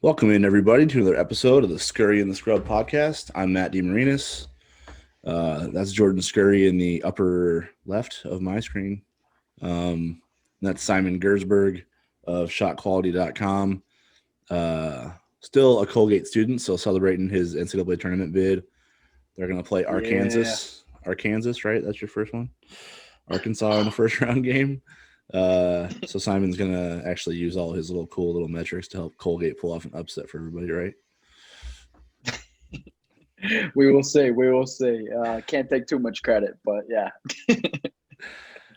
Welcome in, everybody, to another episode of the Scurry and the Scrub podcast. I'm Matt DeMarinis. That's Jordan Scurry in the upper left of my screen. That's Simon Gerszberg of ShotQuality.com. Still a Colgate student, so celebrating his NCAA tournament bid. They're going to play Arkansas. Yeah. Arkansas, right? That's your first one? Arkansas in the first round game. So Simon's going to actually use all his cool little metrics to help Colgate pull off an upset for everybody, right? We will see. Can't take too much credit, but yeah.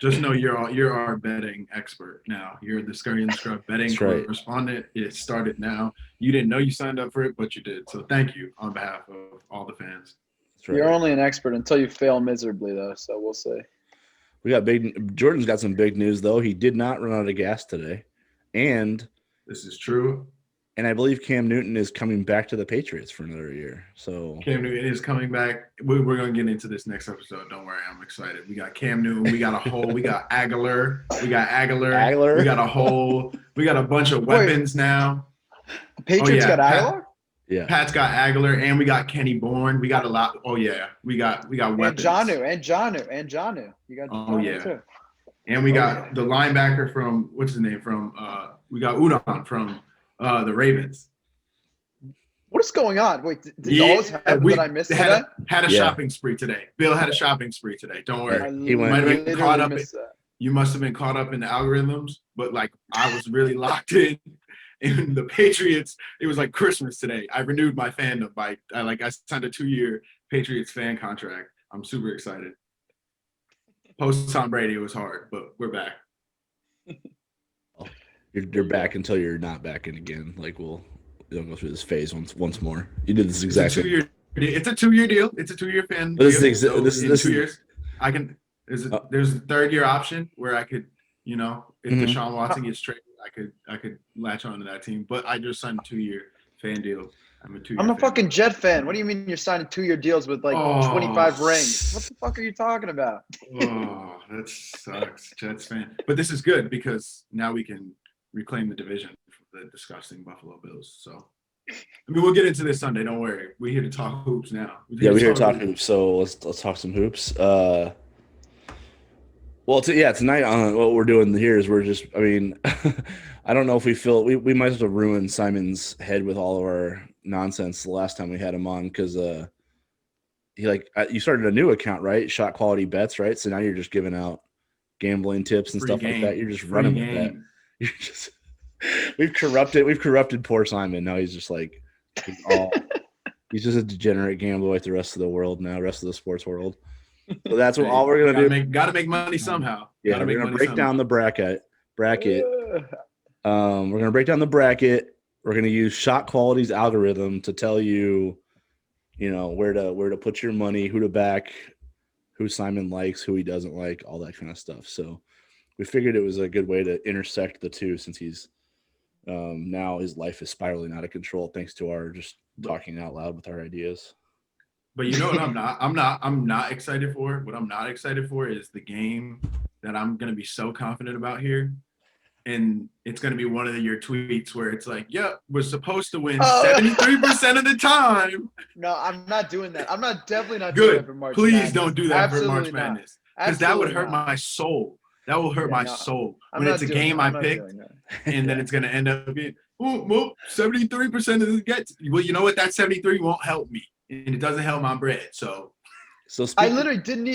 Just know you're our betting expert now. You're the Scurry and the Scrub betting correspondent. It started now. You didn't know you signed up for it, but you did. So thank you on behalf of all the fans. Right. You're only an expert until you fail miserably, though. So we'll see. Jordan's got some big news, though. He did not run out of gas today. And this is true. And I believe Cam Newton is coming back to the Patriots for another year. So Cam Newton is coming back. We're going to get into this next episode. Don't worry. I'm excited. We got Cam Newton. We got Aguilar. We got a bunch of weapons now. The Patriots got Aguilar? Yeah. Pat's got Aguilar, and we got Kenny Bourne. We got a lot. Oh, yeah. We got weapons. And Jonnu. You got Jonnu too. And we got the linebacker from, what's his name? We got Udon from the Ravens. What is going on? Wait, did all this happen that I missed today? Had a shopping spree today. Bill had a shopping spree today. Don't worry. He might have been caught up. You must have been caught up in the algorithms, but I was really locked in. And the Patriots, it was like Christmas today. I renewed my fandom I signed a 2-year Patriots fan contract. I'm super excited. Post Tom Brady, it was hard, but we're back. You're back until you're not back in again. You'll go through this phase once more. You did this exactly. It's a 2-year deal. It's a 2-year fan. This is 2 years. I can. There's a third-year option where I could, if Deshaun Watson gets traded, I could latch on to that team. But I just signed a 2-year fan deal. I'm a fucking Jet fan. What do you mean you're signing 2-year deals with 25 rings? What the fuck are you talking about? Oh, that sucks, Jets fan. But this is good because now we can reclaim the division from the disgusting Buffalo Bills. So, we'll get into this Sunday. Don't worry. We're here to talk hoops now. We're here to talk hoops. So let's talk some hoops. Tonight on what we're doing here is I don't know if we might have to ruin Simon's head with all of our nonsense the last time we had him on because you started a new account, right? Shot Quality Bets, right? So now you're just giving out gambling tips and stuff like that. You're just running with that. You're just we've corrupted poor Simon. Now he's just he's just a degenerate gambler like the rest of the world now, rest of the sports world. So that's all we're gonna do. Gotta make money somehow. Yeah, we're gonna break down the bracket. We're gonna break down the bracket. We're gonna use Shot Quality's algorithm to tell you, where to put your money, who to back, who Simon likes, who he doesn't like, all that kind of stuff. So we figured it was a good way to intersect the two since he's now his life is spiraling out of control thanks to our just talking out loud with our ideas. But you know what I'm not excited for? What I'm not excited for is the game that I'm going to be so confident about here. And it's going to be one of your tweets where it's we're supposed to win 73% of the time. No, I'm not doing that. I'm definitely not doing that for March Please Madness. Don't do that Absolutely for March Madness. Because that would hurt my soul. That will hurt my soul. When it's a game I picked and then it's going to end up being, 73% of the gets. Well, you know what? That 73 won't help me. And it doesn't help my bread. So I literally didn't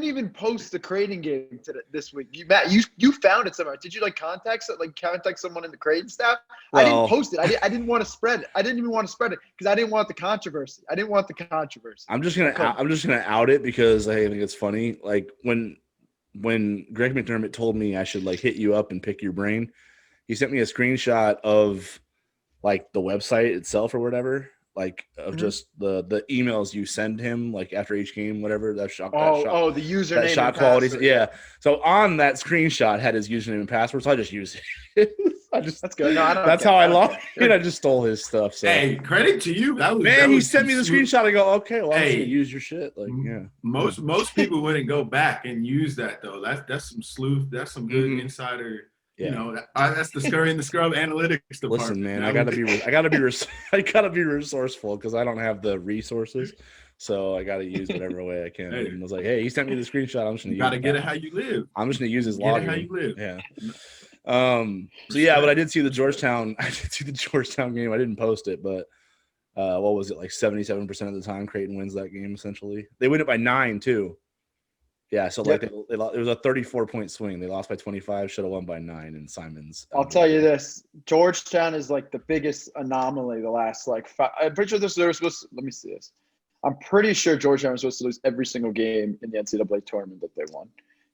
even post the Creighton game this week. Matt, you found it somewhere. Did you contact someone in the Creighton staff? Well, I didn't post it. I didn't want to spread it. I didn't even want to spread it because I didn't want the controversy. I'm just gonna out it because I think it's funny. When Greg McDermott told me I should hit you up and pick your brain, he sent me a screenshot of the website itself or whatever. Just the emails you send him after each game, whatever. The username. That Shot Quality. Yeah. So on that screenshot had his username and password. So I just used it. That's good. No, that's how I logged in. I just stole his stuff. So hey, credit to you. He sent me the screenshot. I go, okay, well, I'm just gonna use your shit. Most people wouldn't go back and use that though. That's some sleuth. That's some good insider. You know, that's the Scurry and the Scrub analytics department. Listen, man, I gotta be resourceful because I don't have the resources, so I gotta use whatever way I can. Hey. And I was like, hey, he sent me the screenshot. I'm just gonna gotta get it how you live. I'm just gonna use his login. login. How you live. Yeah. So yeah, but I did see the Georgetown. I did see the Georgetown game. I didn't post it, but what was it, like 77% of the time Creighton wins that game? Essentially, they win it by 9 too. Yeah, so like it was a 34-point swing. They lost by 25, should have won by 9 in Simon's. I'll tell you this: Georgetown is like the biggest anomaly. The last like 5. I'm pretty sure they were supposed to. Let me see this. I'm pretty sure Georgetown was supposed to lose every single game in the NCAA tournament that they won.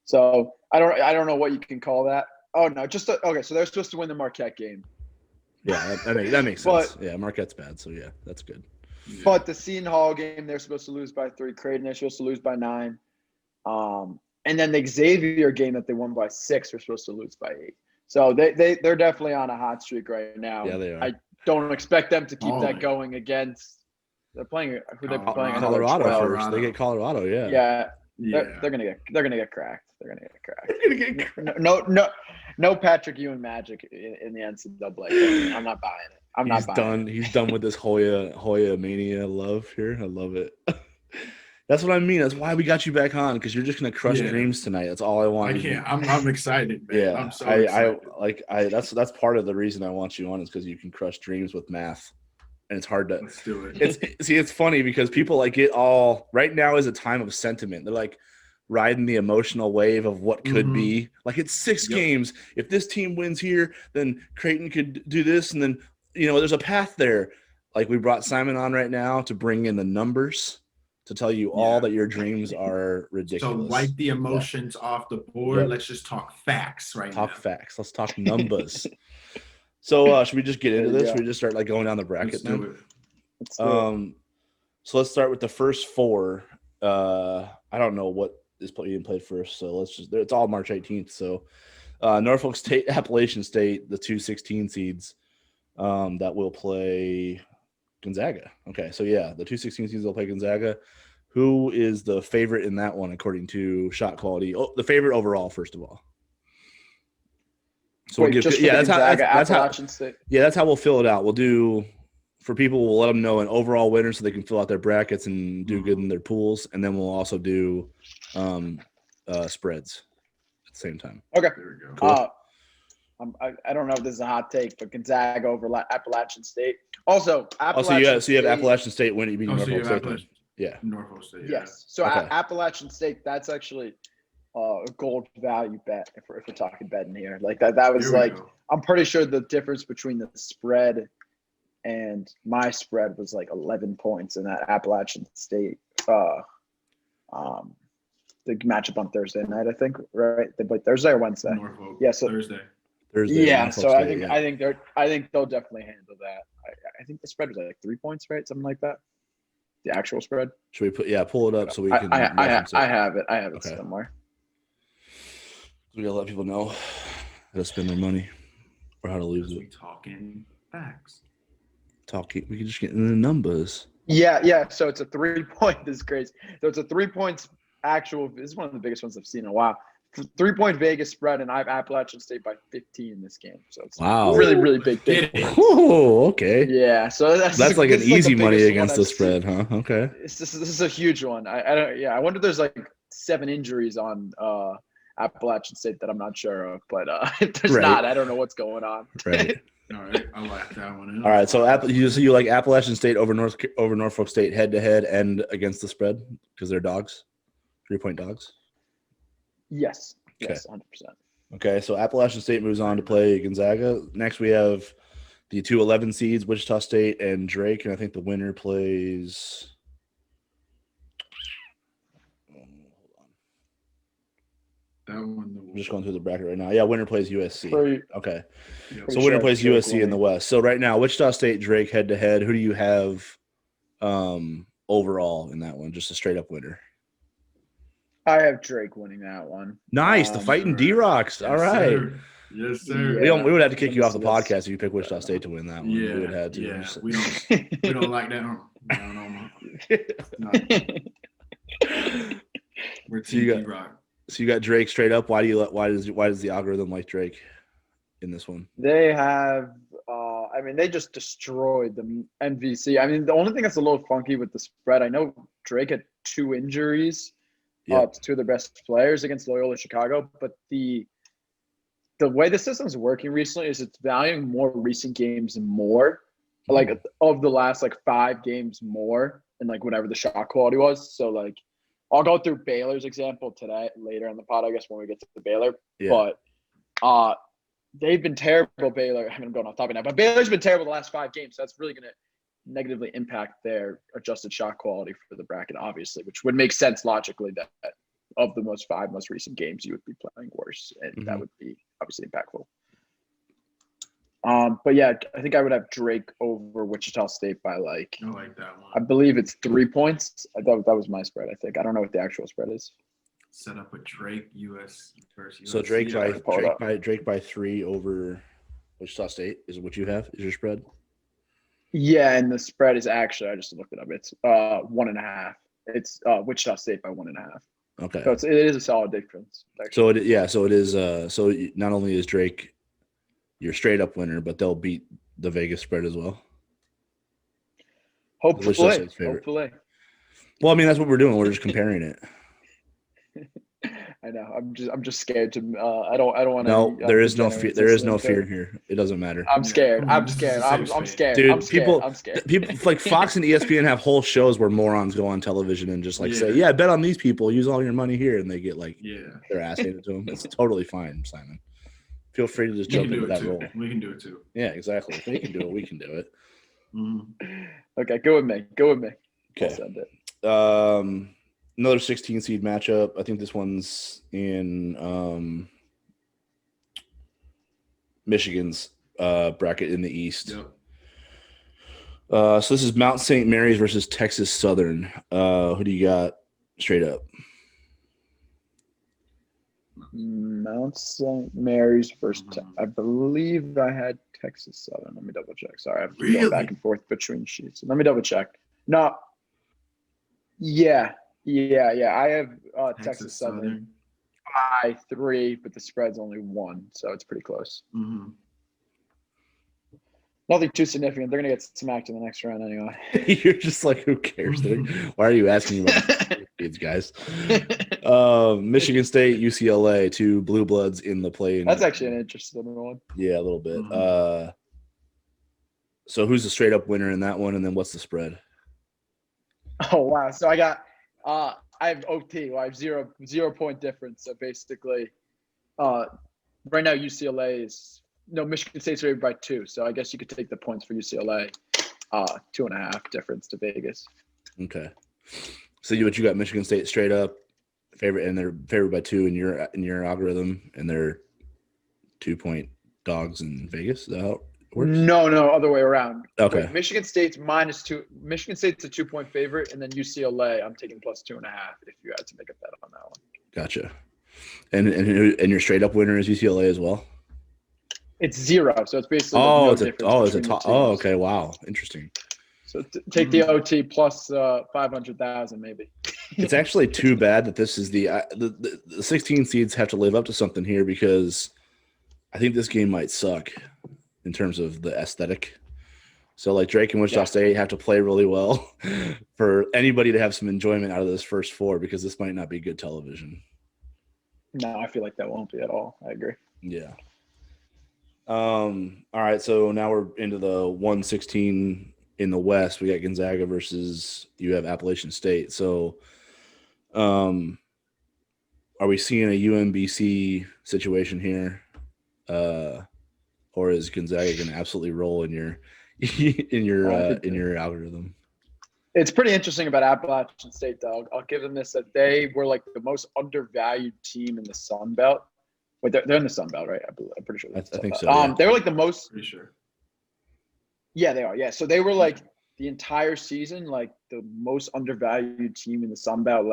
So I don't know what you can call that. Oh no, okay. So they're supposed to win the Marquette game. Yeah, that makes sense. Yeah, Marquette's bad, so yeah, that's good. Yeah. But the Seton Hall game, they're supposed to lose by 3. Creighton, they're supposed to lose by 9. And then the Xavier game that they won by 6, they're supposed to lose by 8. So they're definitely on a hot streak right now. Yeah, they are. I don't expect them to keep that going against. They're playing who they're playing. Colorado first. They get Colorado. Yeah. They're gonna get cracked. No Patrick Ewing magic in the NCAA. I'm not buying it. He's done with this Hoya mania love here. I love it. That's what I mean. That's why we got you back on, because you're just gonna crush dreams tonight. That's all I want. I can't. I'm excited, man. Yeah, I'm so excited. That's part of the reason I want you on, is because you can crush dreams with math. And it's hard to. Let's do it. It's funny because people like it all. Right now is a time of sentiment. They're like riding the emotional wave of what could be. Like, it's 6 games. If this team wins here, then Creighton could do this, and then there's a path there. Like, we brought Simon on right now to bring in the numbers to tell you all that your dreams are ridiculous. So wipe the emotions off the board. Let's just talk facts now. Talk facts. Let's talk numbers. So should we just get into this? Should we just start like going down the bracket then? So let's start with the first 4. I don't know what is being played first, so it's all March 18th. So Norfolk State, Appalachian State, the 2 16 seeds that will play Gonzaga. Okay, so yeah, the 2 16 seeds will play Gonzaga. Who is the favorite in that one according to shot quality? Oh, the favorite overall, first of all. So that's how we'll fill it out. We'll do for people. We'll let them know an overall winner so they can fill out their brackets and do good in their pools, and then we'll also do spreads at the same time. Okay, there we go. Cool. I don't know if this is a hot take, but Gonzaga over Appalachian State. Also, you have Appalachian State winning. Norfolk State. Yeah, Norfolk State. Yeah. Yes. So Appalachian State, that's actually a gold value bet if we're talking betting here. Like that was like, I'm pretty sure the difference between the spread and my spread was like 11 points in that Appalachian State the matchup on Thursday night, I think, right? They played Thursday or Wednesday? Norfolk. Yeah, so Thursday. Yeah, Norfolk so State, I think they'll definitely handle that. I think the spread was like 3 points, right? Something like that. The actual spread. Should we pull it up so we can? I have it somewhere. We gotta let people know how to spend their money or how to lose it. We talking facts. We can just get into the numbers. Yeah. So it's a 3-point. This is crazy. So it's a 3 points actual. This is one of the biggest ones I've seen in a while. 3-point Vegas spread, and I have Appalachian State by 15 in this game. So it's really, really big. Oh, okay. Yeah. So that's like an easy money against the spread, huh? Okay. This is a huge one. I wonder if there's like 7 injuries on Appalachian State that I'm not sure of, but if there's not, I don't know what's going on. Right. All right, I like that one. All right, so you like Appalachian State over Norfolk State head to head and against the spread because they're dogs, 3-point dogs. Yes. Okay. Yes, 100%. Okay, so Appalachian State moves on to play Gonzaga. Next, we have the 2 11 seeds, Wichita State and Drake, and I think the winner plays. That one. I'm just going through the bracket right now. Yeah, winner plays USC. Okay. Yep. So winner plays USC in the West. So right now, Wichita State, Drake head to head. Who do you have overall in that one? Just a straight up winner. I have Drake winning that one. Nice. The fighting D-Rocks. All right. Sir. Yes, sir. Yeah. We would have to kick you off the podcast if you pick Wichita State to win that one. Yeah. We would have to. Yeah. We don't like that. No. We're Team D-Rock. So you got Drake straight up. Why does the algorithm like Drake? in this one? They have, they just destroyed the MVC. I mean, the only thing that's a little funky with the spread, I know Drake had 2 injuries to 2 of their best players against Loyola Chicago, but the way the system's working recently is it's valuing more recent games more, like of the last 5 games more, and whatever the shot quality was. So I'll go through Baylor's example later in the pod, I guess, when we get to the Baylor. Yeah. But they've been terrible, Baylor. I'm going off topic now, but Baylor's been terrible the last 5 games. So that's really going to negatively impact their adjusted shot quality for the bracket, obviously, which would make sense logically that of the 5 most recent games, you would be playing worse, and that would be obviously impactful. But yeah, I think I would have Drake over Wichita State by I like that one. I believe it's 3 points. That was my spread, I think. I don't know what the actual spread is. Set up with Drake, US versus So USC. Drake by 3 over Wichita State is what you have? Is your spread? Yeah, and the spread is actually, I just looked it up. It's 1.5. It's Wichita State by 1.5. Okay. So it is a solid difference. Actually. So it is. So not only is Drake your straight up winner, but they'll beat the Vegas spread as well. Hopefully. Well, I mean, that's what we're doing. We're just comparing it. I know. I'm just scared to. I don't want to. No, there is no fear. There is no fear here. It doesn't matter. I'm scared. I'm scared. Dude, people like Fox and ESPN have whole shows where morons go on television and just say, "Yeah, bet on these people. Use all your money here," and they get their ass handed to them. It's totally fine, Simon. Feel free to just jump into that role. We can do it too. Yeah, exactly. If they can do it, we can do it. Okay, go with me. Okay. I'll send it. Another 16 seed matchup. I think this one's in Michigan's bracket in the East. Yep. So this is Mount St. Mary's versus Texas Southern. Who do you got straight up? Mount St. Mary's versus I believe I had Texas Southern. Let me double check. Sorry, I'm going back and forth between sheets. Let me double check. No. Yeah. I have Texas Southern by 3, but the spread's only 1, so it's pretty close. Nothing too significant. They're gonna get smacked in the next round anyway. You're just like, who cares? Why are you asking about these guys? Michigan State, UCLA, 2 blue bloods in the play. That's actually an interesting one. Yeah, a little bit. So who's the straight up winner in that one, and then what's the spread? Oh wow! So I have OT. Well, I have 0 point difference. So basically, right now UCLA is Michigan State's favored by 2. So I guess you could take the points for UCLA, 2.5 difference to Vegas. Okay. So you got Michigan State straight up favorite, and they're favored by 2 in your algorithm, and they're 2-point dogs in Vegas. Is that how it works? No, other way around. Okay. Wait, Michigan State's -2. Michigan State's a 2-point favorite, and then UCLA, I'm taking +2.5 if you had to make a bet on that one. Gotcha. And your straight up winner is UCLA as well. It's 0, so it's basically okay. Wow, interesting. So take the OT plus 500,000 maybe. It's actually too bad that this is the 16 seeds have to live up to something here, because I think this game might suck in terms of the aesthetic. So Drake and Wichita State have to play really well for anybody to have some enjoyment out of this first 4, because this might not be good television. No, I feel like that won't be at all. I agree. Yeah. All right, so now we're into the 116 in the West. We got Gonzaga versus you have Appalachian State. So are we seeing a UMBC situation here? Or is Gonzaga going to absolutely roll in your algorithm? It's pretty interesting about Appalachian State, though. I'll give them this, that they were the most undervalued team in the Sun Belt. Wait, they're in the Sun Belt, right? I'm pretty sure. I think so. Yeah. They were the most. Pretty sure. Yeah, they are. Yeah, so they were the entire season, the most undervalued team in the Sun Belt.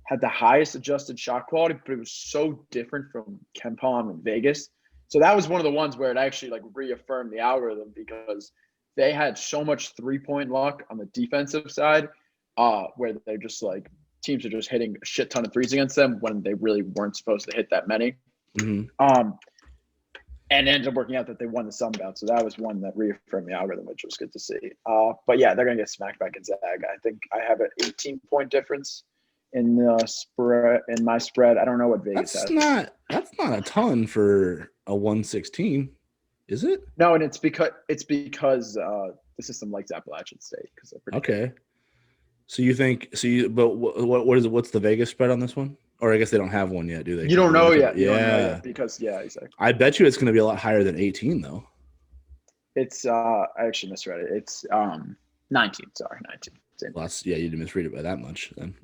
Had the highest adjusted shot quality, but it was so different from KenPom and Vegas. So that was one of the ones where it actually reaffirmed the algorithm, because they had so much 3-point luck on the defensive side, where they're just teams are just hitting a shit ton of threes against them when they really weren't supposed to hit that many. And it ended up working out that they won the Sun Belt. So that was one that reaffirmed the algorithm, which was good to see. But yeah, they're going to get smacked by Gonzaga. I think I have an 18-point difference in the spread, in my spread. I don't know what Vegas has. That's not a ton for a 116, is it? No, and it's because the system likes Appalachian State because they're pretty okay. Good. But what is it? What's the Vegas spread on this one? Or I guess they don't have one yet, do they? You don't know yet. Yeah. You don't know yet because exactly. I bet you it's going to be a lot higher than 18 though. It's I actually misread it. It's 19. Sorry, 19. Well, you didn't misread it by that much then.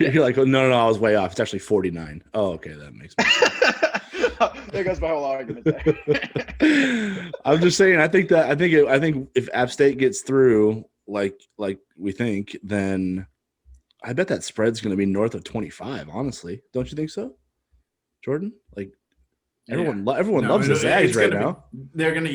You're like, oh, no, I was way off. It's actually 49. Oh, okay, that makes sense. There goes my whole argument there. I'm just saying. I think if App State gets through, like we think, then I bet that spread's going to be north of 25. Honestly, don't you think so, Jordan? Like everyone loves the Zags right now. They're gonna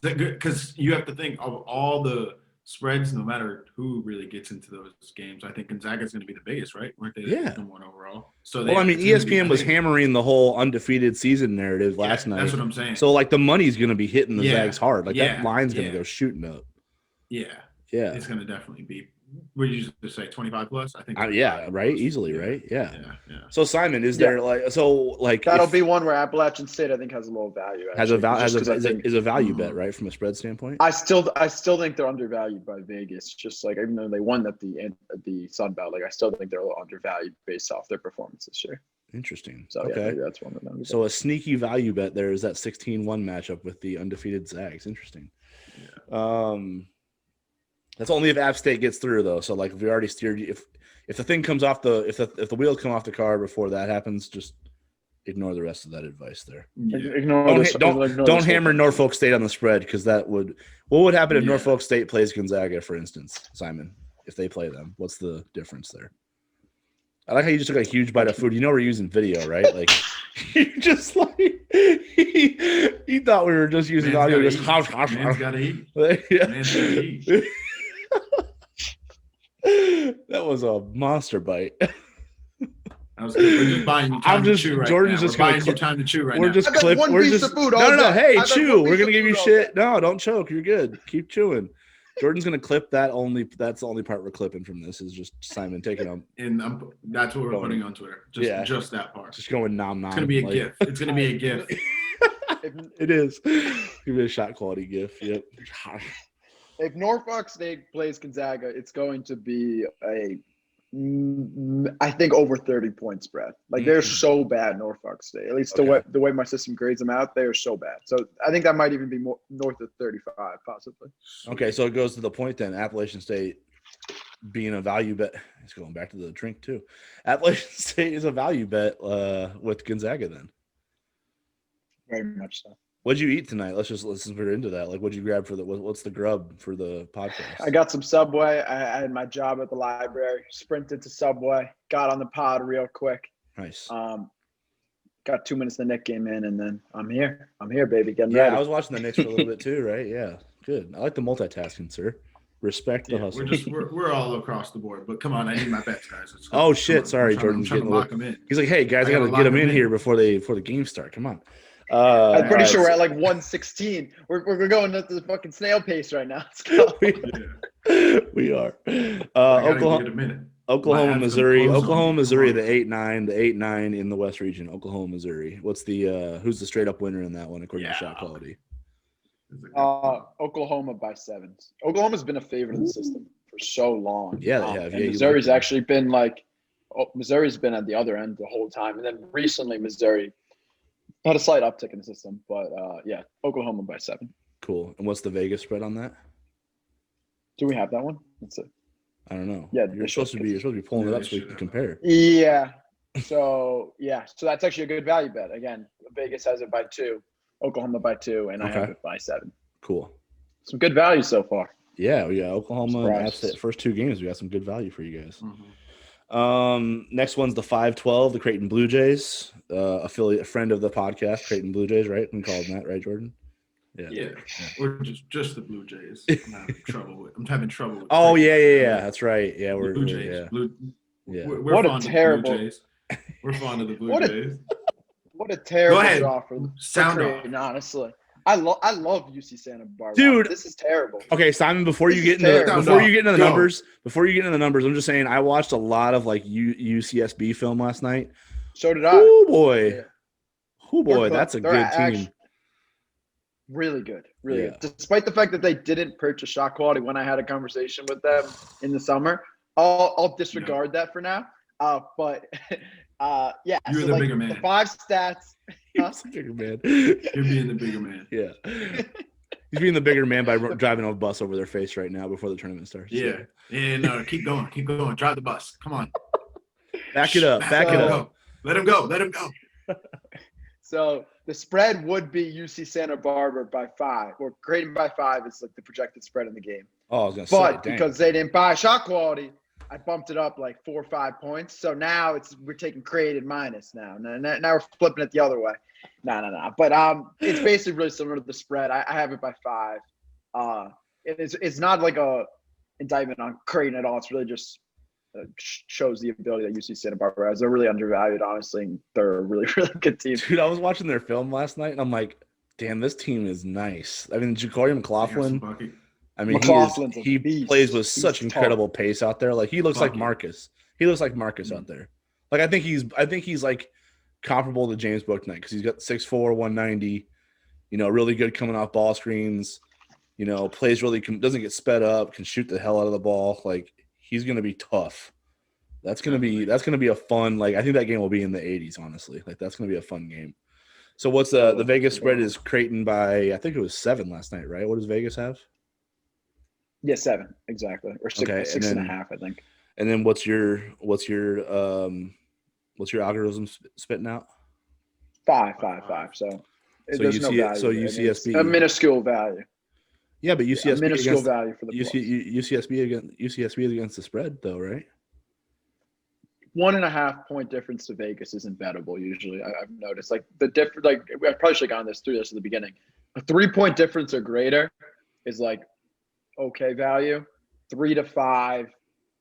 because you have to think of all the spreads. No matter who really gets into those games, I think Gonzaga's going to be the biggest, right? Weren't they number one overall? So ESPN was hammering the whole undefeated season narrative last night. That's what I'm saying. So like the money's going to be hitting the Zags hard. Like that line's going to go shooting up. Yeah, it's going to definitely be. What did you just say? 25 plus? I think. Right. Easily, right? Yeah. So Simon, is there that'll be one where Appalachian State I think has a little value. Is a value bet, right, from a spread standpoint? I still think they're undervalued by Vegas. Just like even though they won at the Sun Belt, like I still think they're a little undervalued based off their performance this year. Interesting. So okay, maybe that's one of them. So a sneaky value bet there is that 16-1 matchup with the undefeated Zags. Interesting. Yeah. That's only if App State gets through, though. So, like, if we already steered you, if the thing comes off if the wheels come off the car before that happens, just ignore the rest of that advice there. Yeah. Don't hammer Norfolk State on the spread because that would. What would happen if Norfolk State plays Gonzaga, for instance, Simon? If they play them, what's the difference there? I like how you just took a huge bite of food. You know we're using video, right? Like you just like he thought we were just using audio. Just Man's gotta eat. Man's gotta eat. That was a monster bite. We're just buying you time to chew right Jordan's now. just we're buying you time to chew right we're now. Just clip. One we're piece just of food no. Hey, chew. We're gonna give you shit. Day. No, don't choke. You're good. Keep chewing. Jordan's gonna clip that only. That's the only part we're clipping from this is just Simon taking them. And that's what we're putting on Twitter. Just that part. Just going nom. It's gonna be a GIF. It's gonna be a GIF. It is. Give me a shot quality GIF. Yep. If Norfolk State plays Gonzaga, it's going to be I think over 30-point spread. Like they're so bad, Norfolk State. At least the way my system grades them out, they are so bad. So I think that might even be more north of 35, possibly. Okay, so it goes to the point then. Appalachian State being a value bet. It's going back to the drink too. Appalachian State is a value bet with Gonzaga then. Very much so. What'd you eat tonight? Let's put into that. Like, what'd you grab for what's the grub for the podcast? I got some Subway. I had my job at the library. Sprinted to Subway. Got on the pod real quick. Nice. Got 2 minutes. The Knicks game in, and then I'm here. I'm here, baby. Getting ready. I was watching the Knicks for a little bit too, right? Yeah, good. I like the multitasking, sir. Respect the hustle. We're all across the board. But come on, I need my bets, guys. Oh shit! Sorry, Jordan's getting lock them in. He's like, hey guys, I gotta get them in here before the game start. Come on. I'm pretty sure we're at like 116. We're going at the fucking snail pace right now. Let's go. We are. Oklahoma, Missouri. Oklahoma, Missouri, the 8-9 in the West region. Oklahoma, Missouri. What's the who's the straight up winner in that one according to shot quality? Oklahoma by 7. Oklahoma's been a favorite of the system for so long. Yeah, they have. And Missouri's actually been Missouri's been at the other end the whole time, and then recently Missouri had a slight uptick in the system, but Oklahoma by 7. Cool. And what's the Vegas spread on that? Do we have that one? Let's see. I don't know. Yeah, you're supposed to be pulling it up so we can compare. Yeah. So that's actually a good value bet. Again, Vegas has it by 2, Oklahoma by 2, and I have it by 7. Cool. Some good value so far. Yeah, we got Oklahoma. That's the first 2 games. We got some good value for you guys. Mm-hmm. Next one's the 5-12, the Creighton Blue Jays, affiliate, friend of the podcast, Creighton Blue Jays, right? We call them that, right, Jordan? Yeah. We're just the Blue Jays. I'm having trouble with. Oh yeah. That's right. Yeah, we're Blue Jays. Yeah. We're what fond a terrible. Of the Blue Jays. We're fond of the Blue Jays. What a terrible ahead. draw for Sound Creighton, honestly. I love UC Santa Barbara. Dude. This is terrible. Okay, Simon, before you get into the numbers, I'm just saying I watched a lot of like UCSB film last night. So did I. Oh boy. Yeah. Oh boy, that's a good team. Really good. Really good. Despite the fact that they didn't purchase shot quality when I had a conversation with them in the summer. I'll disregard that for now. But yeah. You're so the like, bigger man. The 5 stats. Huh? He's the bigger man. You're being the bigger man. Yeah. He's being the bigger man by driving a bus over their face right now before the tournament starts. Yeah. So. Yeah, no, keep going. Drive the bus. Come on. Back it up. Let him go. So the spread would be UC Santa Barbara by 5, or Creighton by 5 is like the projected spread in the game. Oh, I was going to say, but because they didn't buy shot quality, I bumped it up like 4 or 5 points. So now we're taking Creighton minus now. Now we're flipping it the other way. No. But it's basically really similar to the spread. I have it by 5. It's not like a indictment on Creighton at all. It's really just shows the ability that UC Santa Barbara has. They're really undervalued, honestly. And they're a really, really good team. Dude, I was watching their film last night, and I'm like, damn, this team is nice. I mean, Ja'Cory McLaughlin. I mean, he plays with such incredible pace out there. Like he looks like Marcus. He looks like Marcus out there. Like I think he's like comparable to James Bouknight because he's got 6'4", 190. You know, really good coming off ball screens. You know, plays really doesn't get sped up. Can shoot the hell out of the ball. Like he's gonna be tough. That's gonna be a fun. Like I think that game will be in the 80s. Honestly, like that's gonna be a fun game. So what's the Vegas spread is Creighton by I think it was 7 last night, right? What does Vegas have? Yeah, 7 exactly, or 6, okay, 6.5, I think. And then what's your algorithm spitting out? 5. So there's no value. So UCSB a minuscule value. Yeah, but UCSB minuscule value for the UCSB against the spread though, right? 1.5 point difference to Vegas isn't bettable usually. I've noticed like the difference. Like I probably should have gone through this at the beginning. A 3-point difference or greater is like okay value. 3 to 5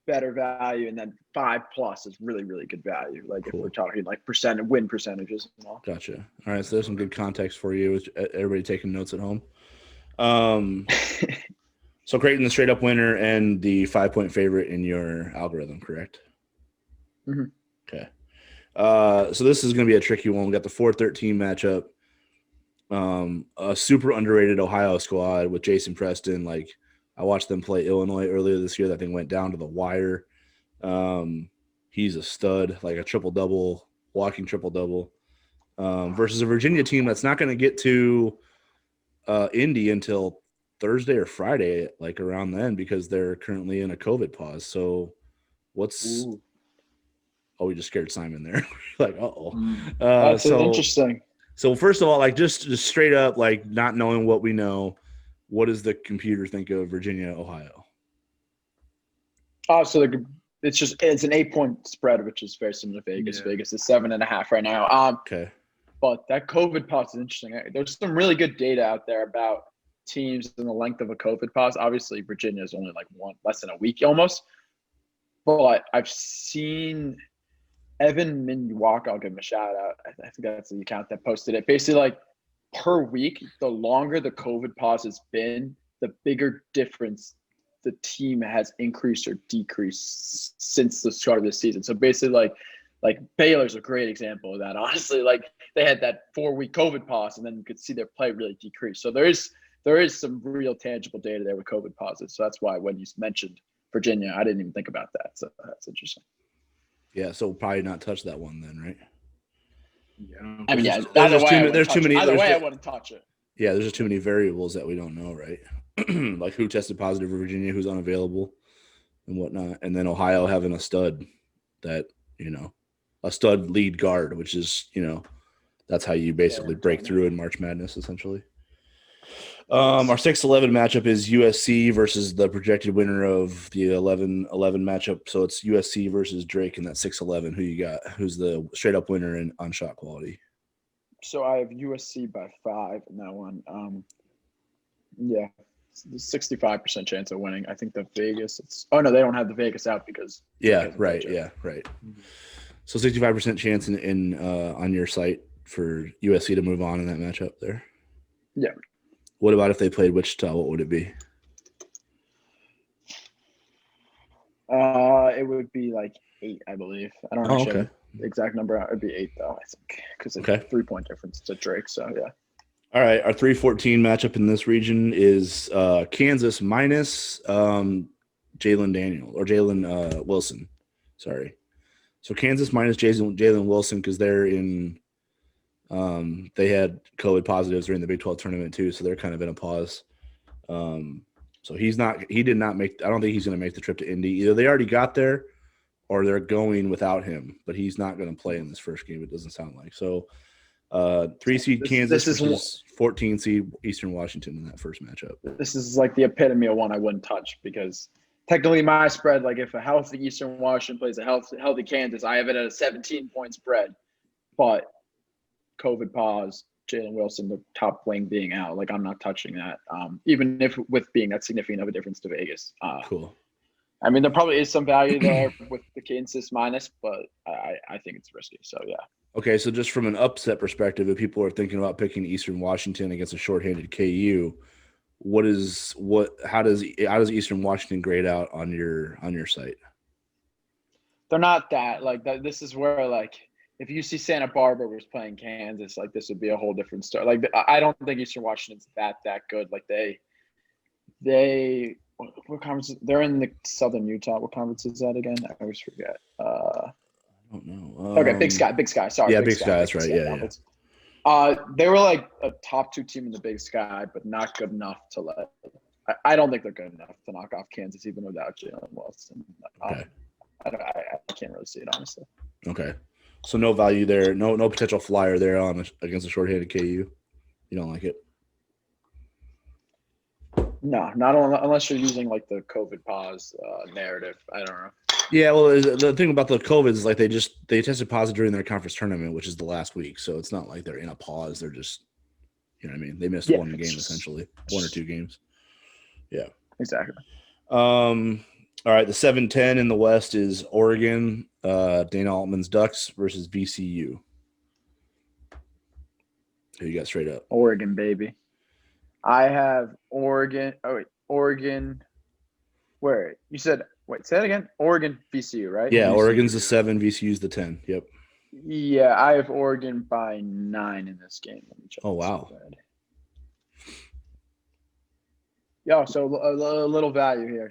better value, and then 5+ is really, really good value. Like if we're talking like win percentages and all. Gotcha. All right, so there's some good context for you. Everybody taking notes at home. So Creighton the straight up winner and the 5-point favorite in your algorithm, correct? Mm-hmm. Okay. So this is going to be a tricky one. We got the 4-13 matchup. A super underrated Ohio squad with Jason Preston. Like I watched them play Illinois earlier this year. That thing went down to the wire. He's a stud, like a triple-double, walking triple-double. Versus a Virginia team that's not going to get to Indy until Thursday or Friday, like around then, because they're currently in a COVID pause. So what's – oh, we just scared Simon there. Like, uh-oh. That's interesting. So first of all, like just straight up, like not knowing what we know, what does the computer think of Virginia, Ohio? Oh, so it's an 8-point spread, which is very similar to Vegas. Yeah. Vegas is 7.5 right now. Okay. But that COVID pause is interesting. There's some really good data out there about teams and the length of a COVID pause. Obviously, Virginia is only like less than a week almost. But I've seen Evan Minwalk, I'll give him a shout out. I think that's the account that posted it. Basically, like per week, the longer the COVID pause has been, the bigger difference the team has increased or decreased since the start of the season. So basically, like Baylor's a great example of that. Honestly, like they had that 4-week COVID pause, and then you could see their play really decrease. So there is some real tangible data there with COVID pauses. So that's why when you mentioned Virginia, I didn't even think about that. So that's interesting. Yeah, so probably not touch that one then, right? Yeah. I mean, yeah. There's too many. Either way, I wouldn't touch it. Yeah, there's just too many variables that we don't know, right? Like who tested positive for Virginia, who's unavailable, and whatnot. And then Ohio having a stud that, a stud lead guard, which is, that's how you basically break through in March Madness, essentially. Our 6-11 matchup is USC versus the projected winner of the 11-11 matchup. So it's USC versus Drake in that 6-11. Who you got? Who's the straight up winner on shot quality? So I have USC by 5 in that one. Yeah, the 65% chance of winning. I think the Vegas. They don't have the Vegas out because. Yeah, right. Yeah, right. So 65% chance in on your site for USC to move on in that matchup there. Yeah. What about if they played Wichita? What would it be? It would be like 8, I believe. I don't actually have the exact number. It'd be 8 though, I think, because it's a 3-point difference to Drake. So yeah. All right, our 3-14 matchup in this region is Kansas minus Jalen Wilson. Sorry. So Kansas minus Jalen Wilson because they're in. They had COVID positives during the Big 12 tournament too, so they're kind of in a pause. So he did not make. I don't think he's going to make the trip to Indy. Either they already got there, or they're going without him. But he's not going to play in this first game. It doesn't sound like so. 3-seed Kansas versus 14-seed Eastern Washington in that first matchup. This is like the epitome of one I wouldn't touch because technically my spread, like if a healthy Eastern Washington plays a healthy Kansas, I have it at a 17-point spread. But COVID pause, Jalen Wilson, the top wing being out, like I'm not touching that. Even if with being that significant of a difference to Vegas. Cool. I mean, there probably is some value there with the Kansas minus, but I think it's risky. So yeah. Okay, so just from an upset perspective, if people are thinking about picking Eastern Washington against a shorthanded KU, how does Eastern Washington grade out on your site? They're not that like that. This is where like if UC Santa Barbara was playing Kansas, like this would be a whole different story. Like I don't think Eastern Washington's that good. Like they what conference? They're in the Southern Utah. What conference is that again? I always forget. I don't know. Okay, Big Sky. Sorry. Yeah, Big Sky. That's right. Yeah. They were like a top 2 team in the Big Sky, but not good enough to let. I don't think they're good enough to knock off Kansas even without Jalen Wilson. Okay. I can't really see it honestly. Okay, so no value there. No potential flyer there against a shorthanded KU. You don't like it? No, not unless you're using like the COVID pause narrative. I don't know. Yeah, well, the thing about the COVID is like they tested positive during their conference tournament, which is the last week. So it's not like they're in a pause. They're just, you know what I mean? They missed one game essentially, 1 or 2 games. Yeah, exactly. All right, the 7-10 in the West is Oregon, Dana Altman's Ducks versus VCU. Who you got straight up? Oregon, baby. I have Oregon. Oh wait, Oregon. Where you said? Wait, say that again. Oregon, VCU, right? Yeah, VCU. Oregon's the 7, VCU's the 10. Yep. Yeah, I have Oregon by 9 in this game. Let me check. Oh wow. Yeah, so a little value here.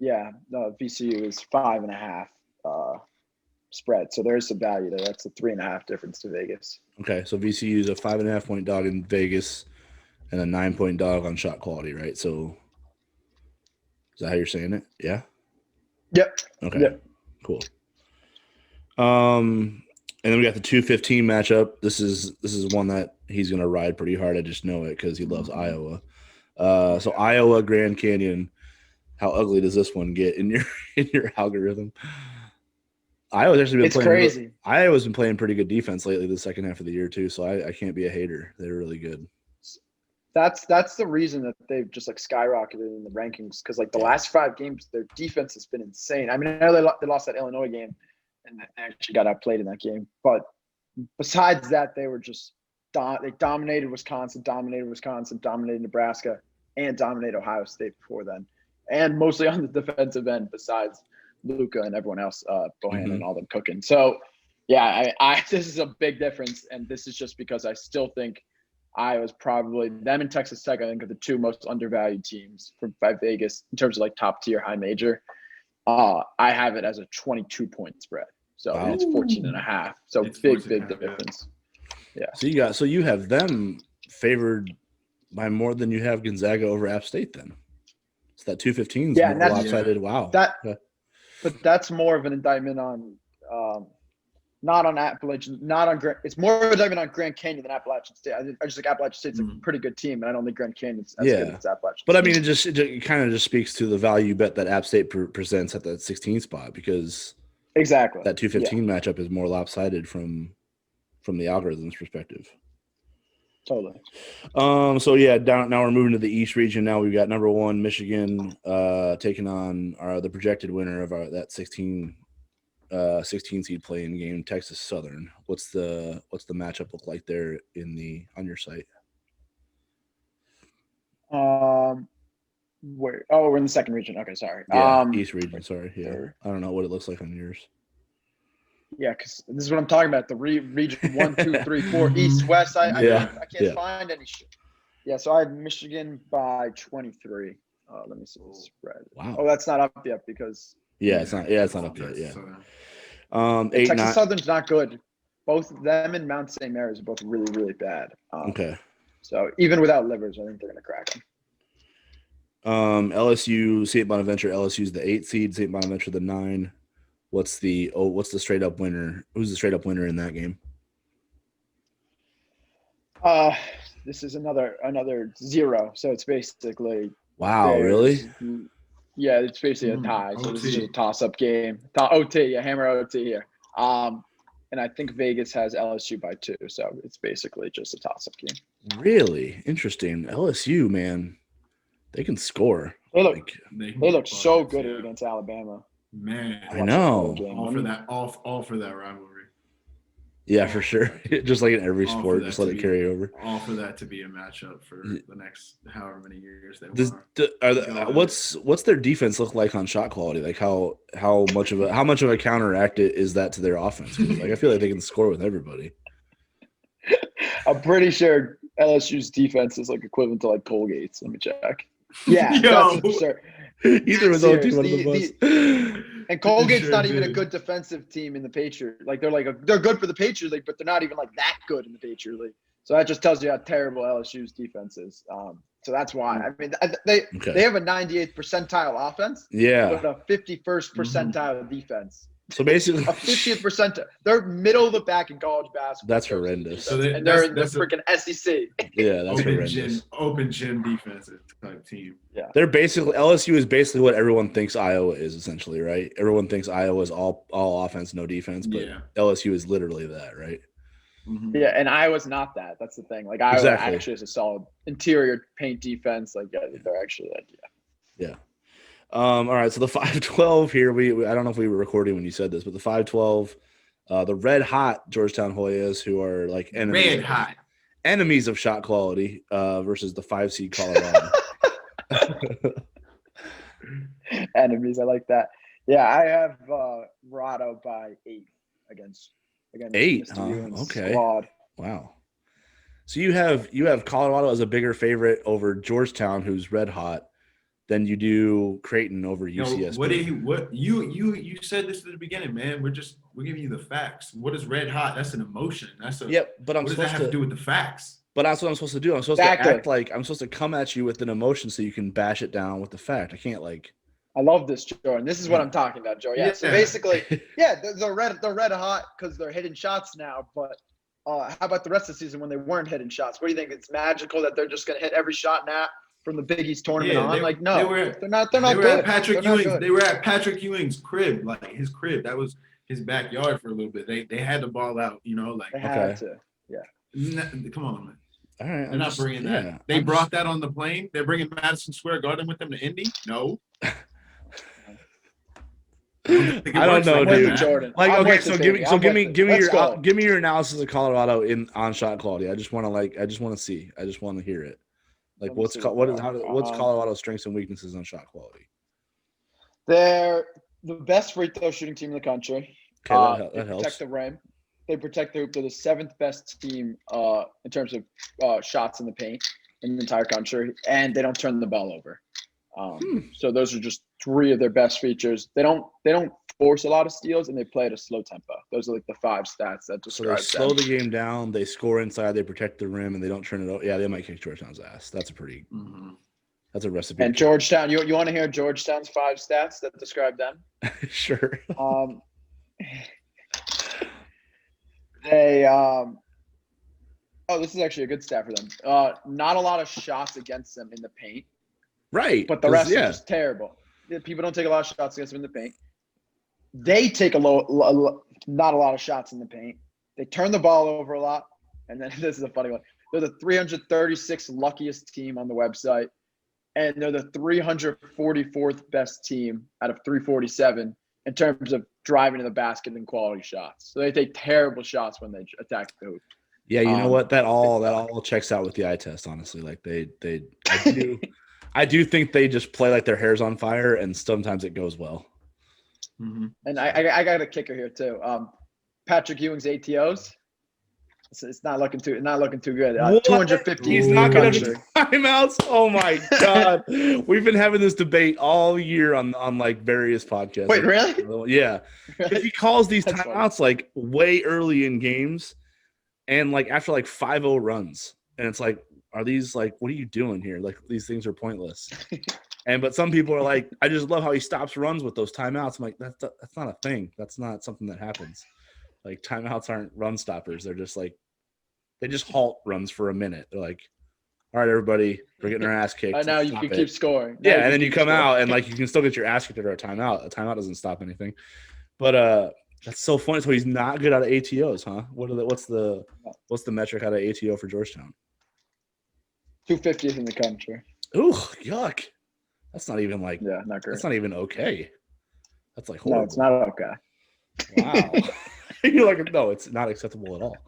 Yeah, VCU is 5.5 spread, so there's some value there. That's a 3.5 difference to Vegas. Okay, so VCU is a 5.5-point dog in Vegas and a 9-point dog on shot quality, right? So is that how you're saying it? Yeah. Yep. Okay. Yep. Cool. And then we got the 2-15 matchup. This is one that he's gonna ride pretty hard. I just know it because he loves Iowa. So Iowa, Grand Canyon. How ugly does this one get in your algorithm? Iowa's actually been playing crazy. Iowa's been playing pretty good defense lately the second half of the year too. So I can't be a hater. They're really good. That's the reason that they've just like skyrocketed in the rankings because like the last 5 games, their defense has been insane. I mean, I know they lost that Illinois game, and they actually got outplayed in that game. But besides that, they were just they dominated Wisconsin, dominated Nebraska, and dominated Ohio State before then, and mostly on the defensive end. Besides Luka and everyone else, Bohannon and all them cooking. So, yeah, I this is a big difference, and this is just because I still think Iowa's probably them and Texas Tech. I think are the 2 most undervalued teams by Vegas in terms of like top tier high major. I have it as a 22-point spread, so it's 14.5. So it's big difference. Yeah. So you have them favored by more than you have Gonzaga over App State then. So that 2-15 is more lopsided. Wow. But that's more of an indictment on not on Appalachian, it's more of an indictment on Grand Canyon than Appalachian State. I just think Appalachian State's a pretty good team, and I don't think Grand Canyon's as good as Appalachian But State. I mean, it kind of just speaks to the value bet that App State presents at that 16 spot because exactly that 2-15 matchup is more lopsided from the algorithm's perspective. Totally. So yeah, now we're moving to the East region. Now we've got number 1 Michigan taking on the projected winner of that 16 16 seed playing game, Texas Southern. What's the matchup look like there on your site? Where? Oh, we're in the second region. Okay, sorry. Yeah, East region. Sorry. Yeah, I don't know what it looks like on yours. Yeah, because this is what I'm talking about. The region 1, 2, 3, 4, East, West. I can't find any shit. Yeah, so I have Michigan by 23. Let me see the spread. Wow. Oh, that's not up yet because. Yeah, it's not. Yeah, it's not up yet. Yeah. 8, Texas Southern's not good. Both them and Mount St. Mary's are both really, really bad. Okay. So even without livers, I think they're gonna crack them. LSU, St. Bonaventure. LSU's the 8 seed. St. Bonaventure the 9. What's the straight up winner? Who's the straight up winner in that game? This is another 0. So it's basically. Wow, really? Yeah, it's basically a tie. So this is a toss-up game. OT, yeah, hammer OT here. And I think Vegas has LSU by 2, so it's basically just a toss-up game. Really interesting. LSU, man, they can score. They look so good against Alabama. Man, I know. All for that rivalry. Yeah, for sure. Just like in every sport, just let it carry over. All for that to be a matchup for the next however many years they want. What's their defense look like on shot quality? Like how much of a counteract is that to their offense? Like I feel like they can score with everybody. I'm pretty sure LSU's defense is like equivalent to like Colgate's. Let me check. Yeah, that's absurd. Either was on team under the bus. And Colgate's not even a good defensive team in the Patriot. Like they're good for the Patriot League, but they're not even like that good in the Patriot League. So that just tells you how terrible LSU's defense is. So that's why. I mean, they have a 98th percentile offense. Yeah. But a 51st percentile defense. So basically, a 50th percentile. They're middle of the pack in college basketball. That's horrendous. So they're in the freaking SEC. Yeah, that's horrendous. Open gym defensive type team. Yeah, they're basically LSU is basically what everyone thinks Iowa is essentially, right? Everyone thinks Iowa is all offense, no defense, but LSU is literally that, right? Mm-hmm. Yeah, and Iowa's not that. That's the thing. Like Iowa actually has a solid interior paint defense. Like they're actually that. Yeah. All right, so the 5-12 here, I don't know if we were recording when you said this, but the 5-12, the red hot Georgetown Hoyas, who are like enemies of shot quality, versus the 5 seed Colorado. Enemies, I like that. Yeah, I have Rado by 8 against 8. Okay. Squad. Wow. So you have Colorado as a bigger favorite over Georgetown, who's red hot, than you do Creighton over UCSB. You said this at the beginning, man. We're giving you the facts. What is red hot? That's an emotion. But what does that have to do with the facts? But that's what I'm supposed to do. I'm supposed to act like I'm supposed to come at you with an emotion so you can bash it down with the fact. I can't I love this, Jordan. This is what I'm talking about, Joe. Yeah. So basically, they're red hot because they're hitting shots now. But how about the rest of the season when they weren't hitting shots? What do you think? It's magical that they're just going to hit every shot now from the Big East tournament on? They're not good. They were at Patrick Ewing's crib, like his crib. That was his backyard for a little bit. They had the ball out, They had to. Yeah. Come on, man. All right, they're not bringing that. They brought that on the plane. They're bringing Madison Square Garden with them to Indy. No. I don't know, dude. So give me your analysis of Colorado on shot quality. I just want to see. I just want to hear it. Like what's Colorado's strengths and weaknesses on shot quality? They're the best free throw shooting team in the country. Okay, that helps. Protect the rim. They protect the hoop. They're the 7th best team in terms of shots in the paint in the entire country, and they don't turn the ball over. So those are just 3 of their best features. They don't force a lot of steals, and they play at a slow tempo. Those are like the 5 stats that describe. So they slow the game down. They score inside. They protect the rim, and they don't turn it over. Yeah, they might kick Georgetown's ass. That's a pretty. That's a recipe. And Georgetown, you want to hear Georgetown's 5 stats that describe them? Sure. This is actually a good stat for them. Not a lot of shots against them in the paint. Right. But the rest is just terrible. People don't take a lot of shots against them in the paint. They take not a lot of shots in the paint. They turn the ball over a lot. And then this is a funny one. They're the 336th luckiest team on the website. And they're the 344th best team out of 347 in terms of driving to the basket and quality shots. So they take terrible shots when they attack the hoop. Yeah, you know what? That all checks out with the eye test, honestly. Like I do think they just play like their hair's on fire, and sometimes it goes well. Mm-hmm. And I got a kicker here too. Patrick Ewing's ATOs. It's not looking too good. 250. He's not going to timeouts. Oh my god, we've been having this debate all year on like various podcasts. Wait, really? Yeah, because he calls these That's timeouts like way early in games, and like after like 5-0 runs, and it's like, are these like, what are you doing here? Like these things are pointless. But some people are like, I just love how he stops runs with those timeouts. I'm like, that's not a thing. That's not something that happens. Like timeouts aren't run stoppers. They're just like, they just halt runs for a minute. They're like, all right, everybody, we're getting our ass kicked. Now you can keep scoring. Yeah, and then you come out and like you can still get your ass kicked after a timeout. A timeout doesn't stop anything. But that's so funny. So he's not good out of ATOs, huh? What's the metric out of ATO for Georgetown? 250th in the country. Ooh, yuck. That's not even like, not great. That's not even okay. That's like horrible. No, it's not okay. Wow. You're like, no, it's not acceptable at all.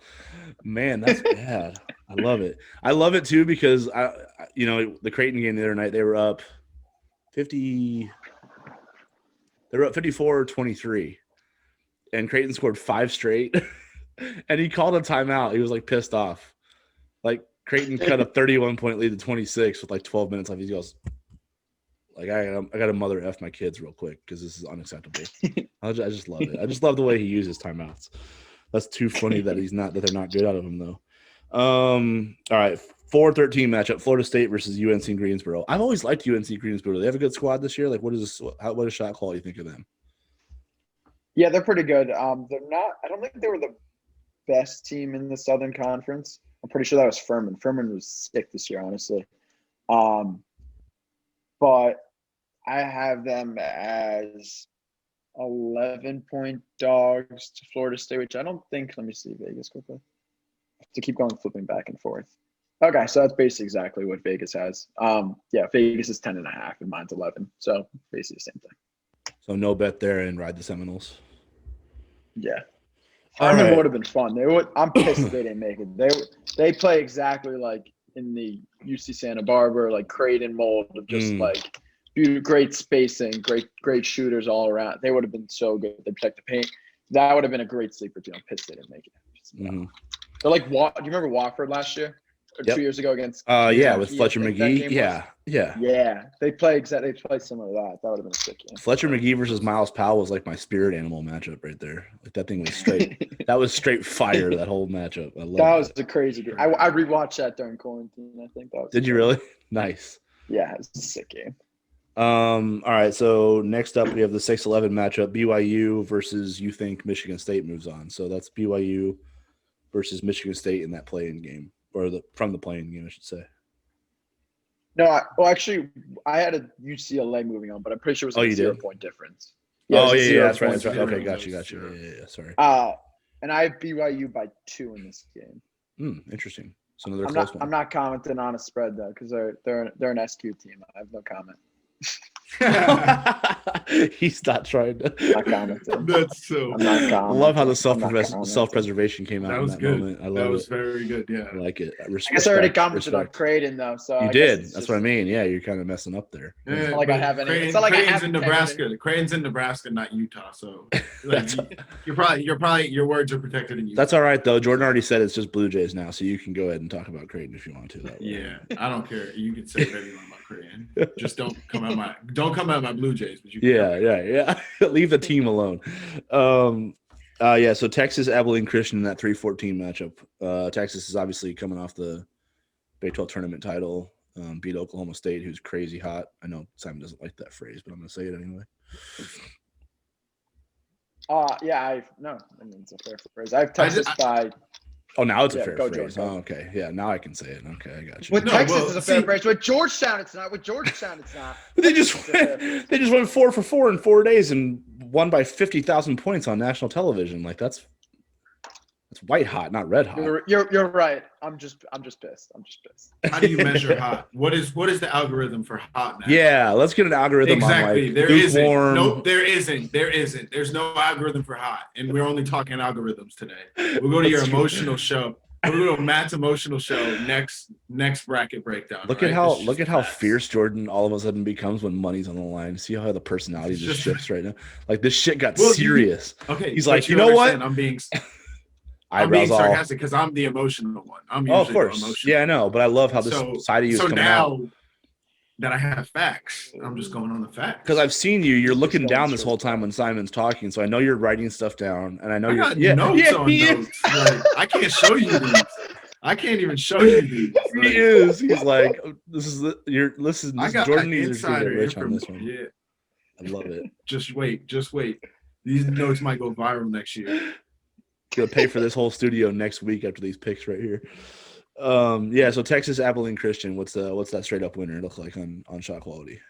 Man, that's bad. I love it. I love it too because the Creighton game the other night, they were up 54-23. And Creighton scored 5 straight. And he called a timeout. He was like pissed off. Like Creighton cut a 31-point lead to 26 with like 12 minutes left. He goes, like, I got to mother F my kids real quick because this is unacceptable. I just love it. I just love the way he uses timeouts. That's too funny that they're not good out of him though. All right, 4-13 matchup: Florida State versus UNC Greensboro. I've always liked UNC Greensboro. Do they have a good squad this year? Like, what does shot quality think of them? Yeah, they're pretty good. They're not. I don't think they were the best team in the Southern Conference. I'm pretty sure that was Furman. Furman was sick this year, honestly. But I have them as 11-point dogs to Florida State, which I don't think. Let me see Vegas quickly. I have to keep going, flipping back and forth. Okay, so that's basically exactly what Vegas has. Vegas is 10.5 and mine's 11. So basically the same thing. So no bet there and ride the Seminoles. Yeah. Furman would have been fun. I'm pissed they didn't make it. They play exactly like in the UC Santa Barbara, like Creighton mold of just like great spacing, great shooters all around. They would have been so good. They protect the paint. That would have been a great sleeper team. I'm pissed they didn't make it. They're like, do you remember Wofford last year? Or 2 years ago against with Fletcher McGee. Yeah. They play similar to that. That would have been a sick game. Fletcher McGee versus Miles Powell was like my spirit animal matchup right there. Like that thing was straight. That was straight fire. That whole matchup. I love that. Was a crazy game. I rewatched that during quarantine. I think that was. Did you really? Nice. Yeah, it was a sick game. All right. So next up, we have the 6-11 matchup: BYU versus you think Michigan State moves on. So that's BYU versus Michigan State in that play-in game. Or from the play-in game, I should say. No, actually, I had a UCLA moving on, but I'm pretty sure it was a 0-point difference. Yeah, that's right. Okay, got you. Yeah, sorry. And I have BYU by 2 in this game. Interesting. So another close one. I'm not commenting on a spread though, because they're an SQ team. I have no comment. He's not trying to. Not commenting. That's so. I'm not commenting. I love how the self-preservation came out. That was in that good. Moment. I love that was it. very good. Yeah, I like it. I guess I already commented on Creighton though, so you did. That's what I mean. Yeah, you're kind of messing up there. Yeah, it's not like I have any. It's not like Creighton's in Nebraska. Creighton's in Nebraska, not Utah. So like, your words are protected in Utah. That's all right though. Jordan already said it's just Blue Jays now, so you can go ahead and talk about Creighton if you want to. That way. Yeah, I don't care. You can say whatever you want about Creighton. Just don't come at my my Blue Jays. But you yeah. Leave the team alone. So Texas, Abilene Christian in that 3-14 matchup. Texas is obviously coming off the Big 12 tournament title, beat Oklahoma State, who's crazy hot. I know Simon doesn't like that phrase, but I'm going to say it anyway. It's a fair phrase. I have Texas by. Oh, now it's a fair phrase. Jordan. Oh, okay. Yeah, now I can say it. Okay, I got you. With Texas is a fair phrase. With Georgetown, it's not. They just went 4 for 4 in 4 days and won by 50,000 points on national television. Like that's It's white hot, not red hot. You're right. I'm just pissed. How do you measure hot? What is the algorithm for hot, man? Yeah, let's get an algorithm exactly. on like there lukewarm. isn't. Nope, there isn't. There's no algorithm for hot, and we're only talking algorithms today. We'll go to your emotional show. We'll go to Matt's emotional show next bracket breakdown. Look at how fierce Jordan all of a sudden becomes when money's on the line. See how the personality just shifts right now. Like this shit got serious. Okay, he's like, you know what? I'm being eyebrows all sarcastic because I'm the emotional one. I'm usually of course. emotional. Yeah, I know, but I love how this side of you is coming out. That I have facts, I'm just going on the facts. Because I've seen you. You're looking down this whole time when Simon's talking, so I know you're writing stuff down, and I know got notes on notes. Like, I can't show you these. I can't even show you these. Like, he is. He's like, this is listen. I got Jordan needs to insider get rich on this one. Yeah, I love it. Just wait. These notes might go viral next year. Gonna pay for this whole studio next week after these picks right here. Yeah, so Texas, Abilene Christian. What's that straight up winner look like on shot quality?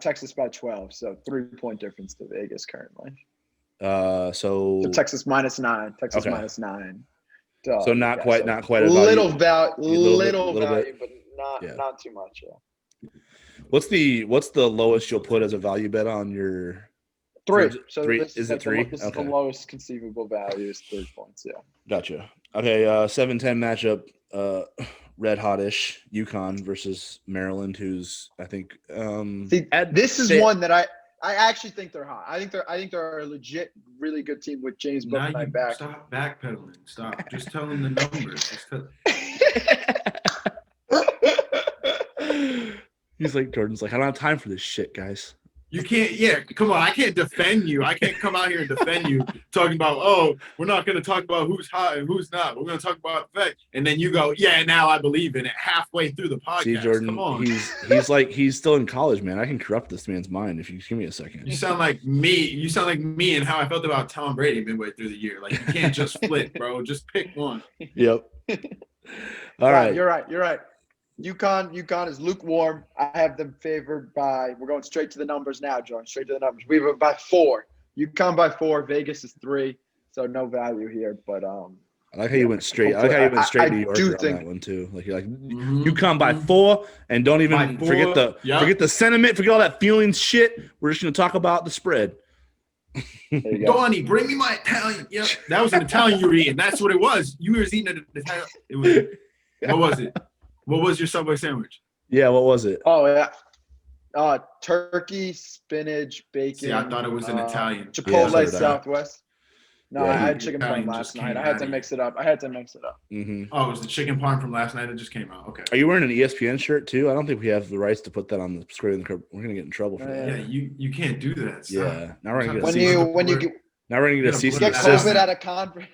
Texas by 12, so 3-point difference to Vegas currently. So Texas -9. Texas okay. -9. So not quite a little value, value, but not too much. Yeah. What's the lowest you'll put as a value bet on your 3? So three? This is it 3? This is the lowest conceivable value is 3 points. Yeah. Gotcha. Okay. 7-10 matchup. Red hottish UConn versus Maryland, who's I think. This is one that I actually think they're hot. I think they're a legit, really good team with James Bouknight back. Stop backpedaling. Stop. Just tell them the numbers. He's like, Jordan's like, I don't have time for this shit, guys. You can't, come on. I can't defend you. I can't come out here and defend you talking about, we're not going to talk about who's hot and who's not. We're going to talk about effect. And then you go, now I believe in it halfway through the podcast. See, Jordan, come on. He's still in college, man. I can corrupt this man's mind if you give me a second. You sound like me. You sound like me and how I felt about Tom Brady midway through the year. Like, you can't just flip, bro. Just pick one. Yep. All right. You're right. UConn is lukewarm. I have them favored by. We're going straight to the numbers now, Jordan. Straight to the numbers. We have by 4. UConn by 4. Vegas is 3. So no value here. But I like how you went straight. I like how you went straight to York on that one too. Like you're like UConn by 4, and don't even forget the sentiment. Forget all that feelings shit. We're just gonna talk about the spread. Donnie, bring me my Italian. Yep, that was an Italian you were eating. That's what it was. You were eating an Italian. It was. What was it? What was your Subway sandwich? Yeah, what was it? Oh, yeah. Turkey, spinach, bacon. See, I thought it was an Italian. Chipotle Southwest. No, Yeah, I had chicken parm last night. I had to mix it up. Mm-hmm. Oh, it was the chicken parm from last night that just came out. Okay. Are you wearing an ESPN shirt too? I don't think we have the rights to put that on the Scurry in the Crib. We're gonna get in trouble for that. Yeah, you can't do that. Yeah. Now we're gonna get a cease and desist. COVID at a conference.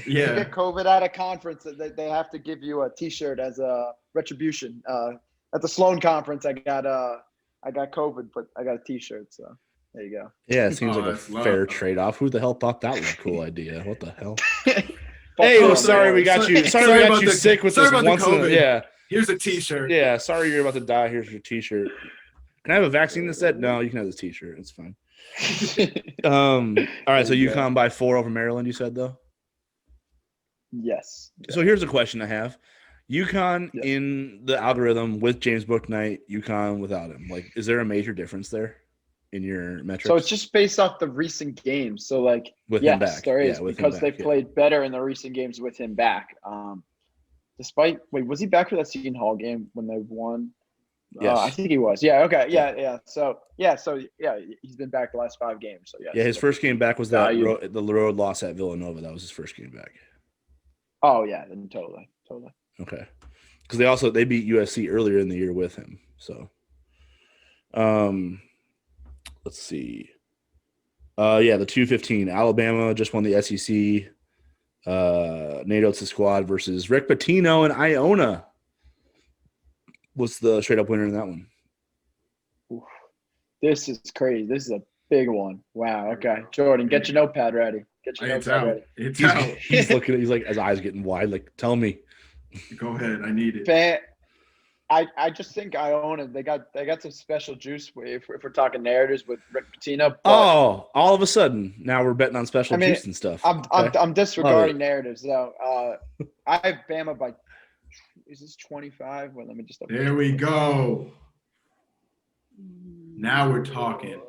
Yeah. You get COVID at a conference, they have to give you a T-shirt as a retribution. At the Sloan conference, I got COVID, but I got a T-shirt. So there you go. Yeah, it seems like a fair trade-off. Who the hell thought that was a cool idea? What the hell? Hey, sorry we got you. Sorry we got you sick with this once. Yeah. Here's a T-shirt. Yeah. Sorry you're about to die. Here's your T-shirt. Can I have a vaccine instead? No, you can have this T-shirt. It's fine. All right. So UConn by 4 over Maryland. You said though. Yes. So here's a question I have. UConn in the algorithm with James Bouknight, UConn without him. Like, is there a major difference there in your metrics? So it's just based off the recent games. So like, with him back. There is because they played better in the recent games with him back. Was he back for that Seton Hall game when they won? Yes. I think he was. Yeah. Okay. Yeah. So he's been back the last 5 games. So yeah. Yeah, his first game back was the road loss at Villanova. That was his first game back. Oh yeah, then totally. Okay, because they beat USC earlier in the year with him. So, let's see. The 2-15 Alabama just won the SEC. Nate Oates' squad versus Rick Pitino and Iona. What's the straight up winner in that one? Oof. This is crazy. This is a big one. Wow. Okay, Jordan, get your notepad ready. It's out. He's looking at. He's like, his eyes getting wide. Like, tell me. Go ahead. I need it. I just think Iona, they got some special juice if we're talking narratives with Rick Pitino. But, Oh, all of a sudden now we're betting on special I mean, juice and stuff. I'm Okay. I'm disregarding narratives though. I have Bama by. Is this 25? Well, let me just. There we go. Now we're talking.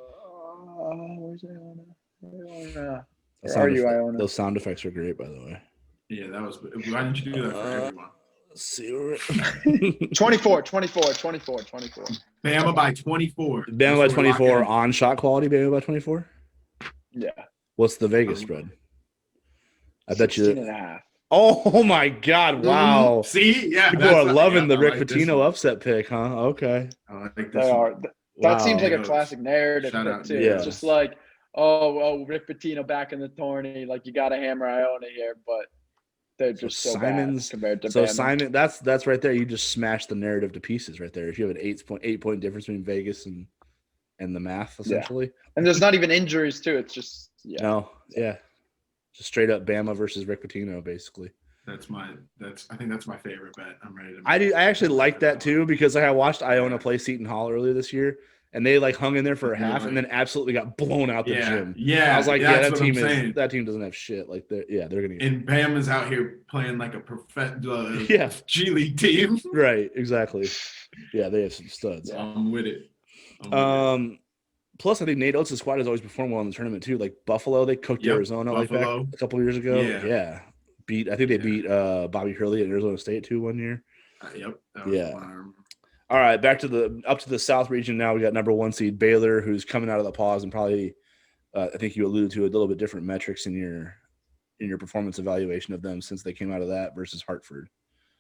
Where's Iona? Where are you, Iona? Those sound effects are great, by the way. Yeah, that was. Why didn't you do that for everyone? Let's see. 24. Bama by 24. Bama by 24 on shot quality. Bama by 24. Yeah. What's the Vegas spread? I bet you. 16.5. Oh my God! Wow. See, yeah, people are loving the Rick Pitino upset pick, huh? Okay. I like this. They are. That seems like a classic narrative pick too. Yeah. It's just like, oh, Rick Pitino back in the tourney. Like you got to hammer Iona here, but they're just so bad compared to Bama. Simon, that's right there. You just smashed the narrative to pieces right there. If you have an 8 point difference between Vegas and the math essentially, and there's not even injuries too. It's just just straight up Bama versus Rick Pitino, basically. I think that's my favorite bet. I'm ready to. I actually like that too because I watched Iona play Seton Hall earlier this year, and they like hung in there for a half and then absolutely got blown out the gym. Yeah, I was like, that team doesn't have shit. Like they're gonna get. And Bama's out here playing like a G League team. Right, exactly. Yeah, they have some studs. I'm with it. Plus, I think Nate Oates' squad has always performed well in the tournament too. Like Buffalo, they cooked Arizona like back a couple of years ago. Yeah. I think they beat Bobby Hurley at Arizona State too one year. Yep. All right, back to up to the South region now. We got number 1 seed Baylor, who's coming out of the pause and probably, I think you alluded to a little bit different metrics in your performance evaluation of them since they came out of that versus Hartford.